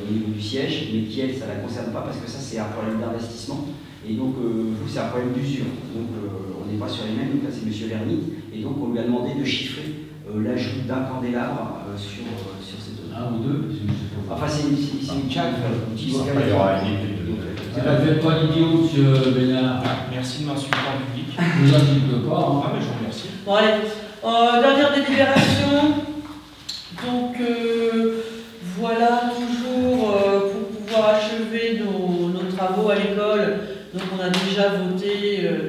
au niveau du siège, mais qui elle, ça ne la concerne pas parce que ça c'est un problème d'investissement. Et donc, vous, c'est un problème d'usure. Donc, on n'est pas sur les mêmes. Donc, là, c'est M. Vernick. Et donc, on lui a demandé de chiffrer l'ajout d'un candélabre sur cette zone. Un ou deux. Enfin, c'est une chaque. Il y aura une étude. C'est pas fait pas l'idiot, M. Bénard. Merci de m'insulter en public. Je vous insulte pas. Ah, mais je vous remercie. Bon, allez. Dernière délibération. Donc, voilà, toujours pour pouvoir achever nos travaux à l'école. Donc on a déjà voté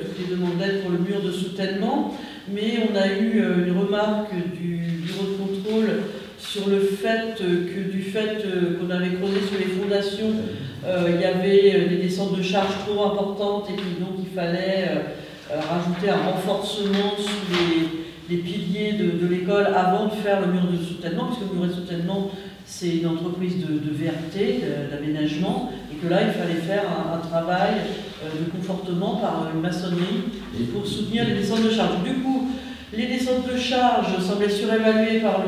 toutes les demandes d'aide pour le mur de soutènement, mais on a eu une remarque du bureau de contrôle sur le fait qu'on avait creusé sur les fondations, il y avait des descentes de charges trop importantes et que donc il fallait rajouter un renforcement sous les piliers de l'école avant de faire le mur de soutènement, puisque le mur de soutènement c'est une entreprise de VRT, d'aménagement, et que là il fallait faire un travail de confortement par une maçonnerie pour soutenir les descentes de charge. Du coup, les descentes de charge semblaient surévaluées par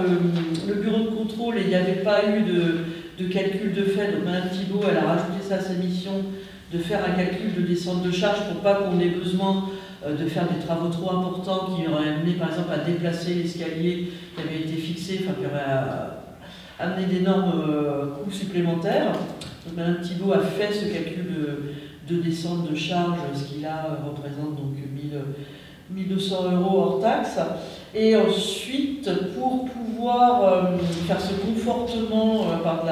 le bureau de contrôle et il n'y avait pas eu de calcul de fait. Donc Mme Thibault, elle a rajouté ça à sa mission de faire un calcul de descente de charge pour pas qu'on ait besoin de faire des travaux trop importants qui auraient amené par exemple à déplacer l'escalier qui avait été fixé, enfin qui aurait amené d'énormes coûts supplémentaires. Donc Mme Thibault a fait ce calcul de descente de charge, ce qui là représente donc 1200 € hors taxe. Et ensuite, pour pouvoir faire ce confortement par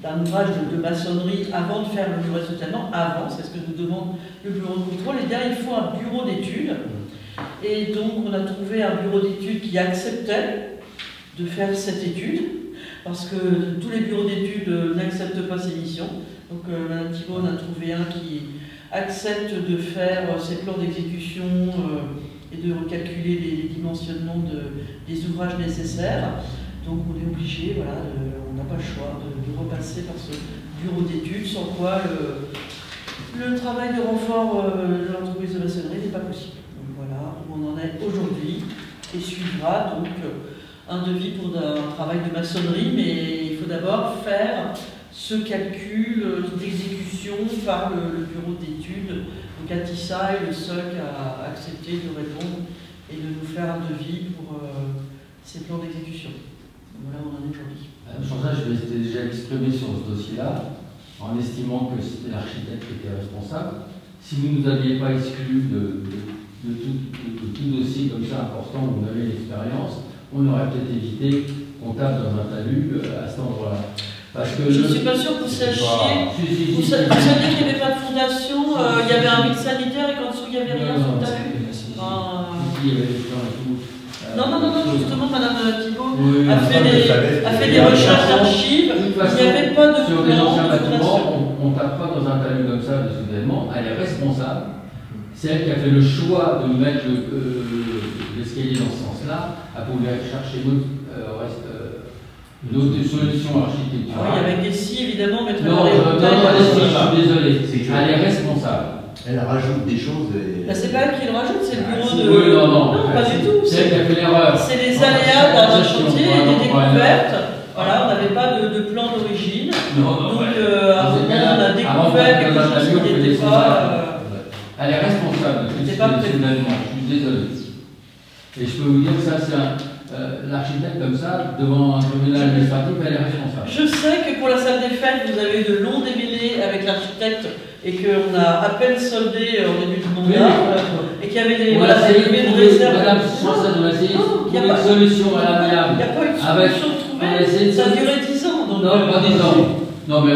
d'un ouvrage de maçonnerie avant de faire le mur de soutènement, c'est ce que nous demande le bureau de contrôle, et bien il faut un bureau d'études Et donc on a trouvé un bureau d'études qui acceptait de faire cette étude, parce que tous les bureaux d'études n'acceptent pas ces missions. Donc Mme Thibault en a trouvé un qui accepte de faire ses plans d'exécution et de recalculer les dimensionnements des ouvrages nécessaires. Donc on est obligé, voilà, on n'a pas le choix de repasser par ce bureau d'études, sans quoi le travail de renfort de l'entreprise de maçonnerie n'est pas possible. Donc voilà où on en est aujourd'hui, et suivra donc un devis pour un travail de maçonnerie, mais il faut d'abord faire ce calcul d'exécution par le bureau d'études. Donc Atissa est le seul à accepter de répondre et de nous faire un devis pour ces plans d'exécution. Voilà où on en est aujourd'hui. Chantal, je m'étais déjà exprimé sur ce dossier-là, en estimant que c'était l'architecte qui était responsable. Si vous ne nous aviez pas exclu de tout dossier comme ça important où vous avez l'expérience, on aurait peut-être évité qu'on tape dans un talus à cet endroit-là. Parce que je ne suis pas sûr que vous sachiez. Vous saviez qu'il n'y avait pas de fondation, il y avait un vide sanitaire et qu'en dessous il n'y avait rien sur le talus. Non, justement, Mme Thibault a fait des recherches d'archives. Il n'y avait pas de sur des anciens bâtiments, on ne tape pas dans un talus comme ça de soudainement. Elle est responsable. C'est elle qui a fait le choix de mettre l'escalier dans ce sens-là. Elle pouvait chercher d'autres solutions architecturales. Oui, avec des si, évidemment, mettre non, je suis désolé. Elle est responsable. Elle rajoute des choses. C'est pas elle qui le rajoute, c'est le bureau de. Oui, non, pas du tout. C'est elle qui a fait l'erreur. C'est les aléas d'un chantier, des découvertes. Voilà, on n'avait pas de plan d'origine. Donc, à un moment, on a découvert quelque chose qui n'était pas. Elle est responsable de ce soulèvement, je suis désolé. Et je peux vous dire que ça, c'est l'architecte comme ça, devant un tribunal administratif, elle est responsable. Je sais que pour la salle des fêtes, vous avez eu de longs démêlés avec l'architecte et qu'on a à peine soldé au début du mandat et qu'il y avait des réserves. Madame Chancel, on a essayé de trouver une solution à l'amiable. Il n'y a pas eu de solution trouvée, ça a duré 10 ans. Donc non, pas 10 ans. Non, mais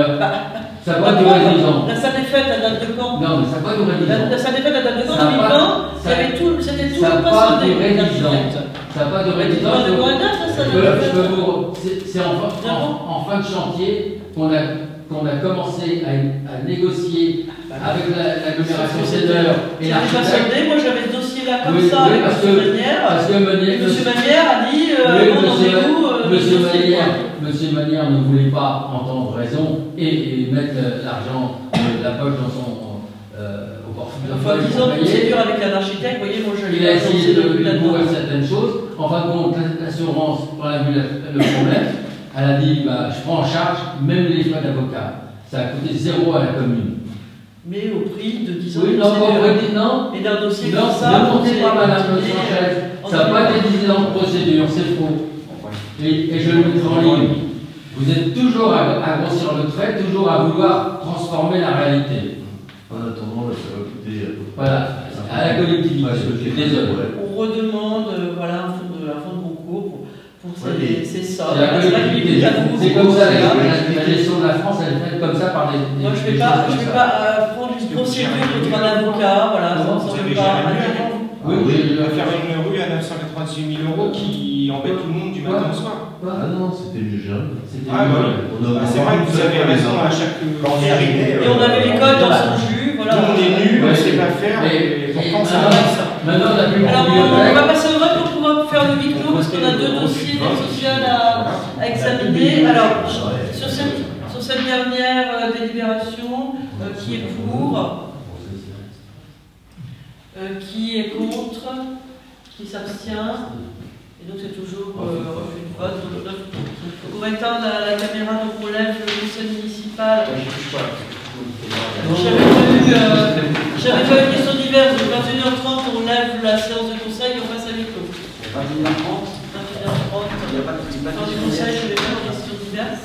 ça n'a pas duré 10 ans. La salle des fêtes, à date de quand? Non, mais ça n'a pas duré 10 ans. La salle des fêtes, à date de quand? 2020, c'était toujours pas duré 10 ans. Ça n'a pas duré 10 ans. C'est en fin de chantier qu'on a commencé à négocier avec l'agglomération Cédeur et l'architecte. Moi j'avais ce dossier-là comme ça avec M. Manière. Parce que M. Manière a dit Monsieur Manière ne voulait pas entendre raison et mettre l'argent, la poche dans son au portefeuille. Enfin, 10 ans de procédure avec un architecte, vous voyez, moi je il a essayé de couvrir certaines choses. En fin de compte, l'assurance, quand elle a vu le problème, elle a dit je prends en charge même les frais d'avocat. Ça a coûté 0 à la commune. Mais au prix de 10 ans de procédure. Non, et d'un dossier comme ça. Ne montez pas, Madame Chancel. Ça n'a pas été 10 ans de procédure, c'est faux. Et je le mettrai en ligne. Vous êtes toujours à grossir le trait, toujours à vouloir transformer la réalité. En attendant, ça va coûter. Voilà, à la collectivité. Désolé. On redemande un fonds de concours pour ces sommes. C'est comme ça, la gestion de la France, elle est faite comme ça par les. Moi, je ne vais pas prendre une procédure contre un avocat, voilà, ça ne veut pas. Oui, il va faire une rue à 998 000 € qui embête tout le monde du matin au soir. Ah non, c'était mieux jeune. Ah oui, c'est vrai que vous avez raison à chaque. Quand on est arrivé. Et on avait l'école dans son jus, voilà. Tout le monde est nu, on ne sait pas faire. Maintenant, on a plus. Alors, on va passer au vote pour pouvoir faire le huis clos parce qu'on a 2 dossiers d'aide sociale à examiner. Alors, sur cette dernière délibération, qui est pour? Qui est contre? Qui s'abstient? Et donc c'est toujours refus de vote. Donc on va éteindre la caméra, donc on lève le conseil municipal. J'avais pas eu question diverse, donc 21h30 on lève la séance de conseil et on passe à l'huis clos. 21h30. 21h30. Dans le conseil, je vais faire une question diverse.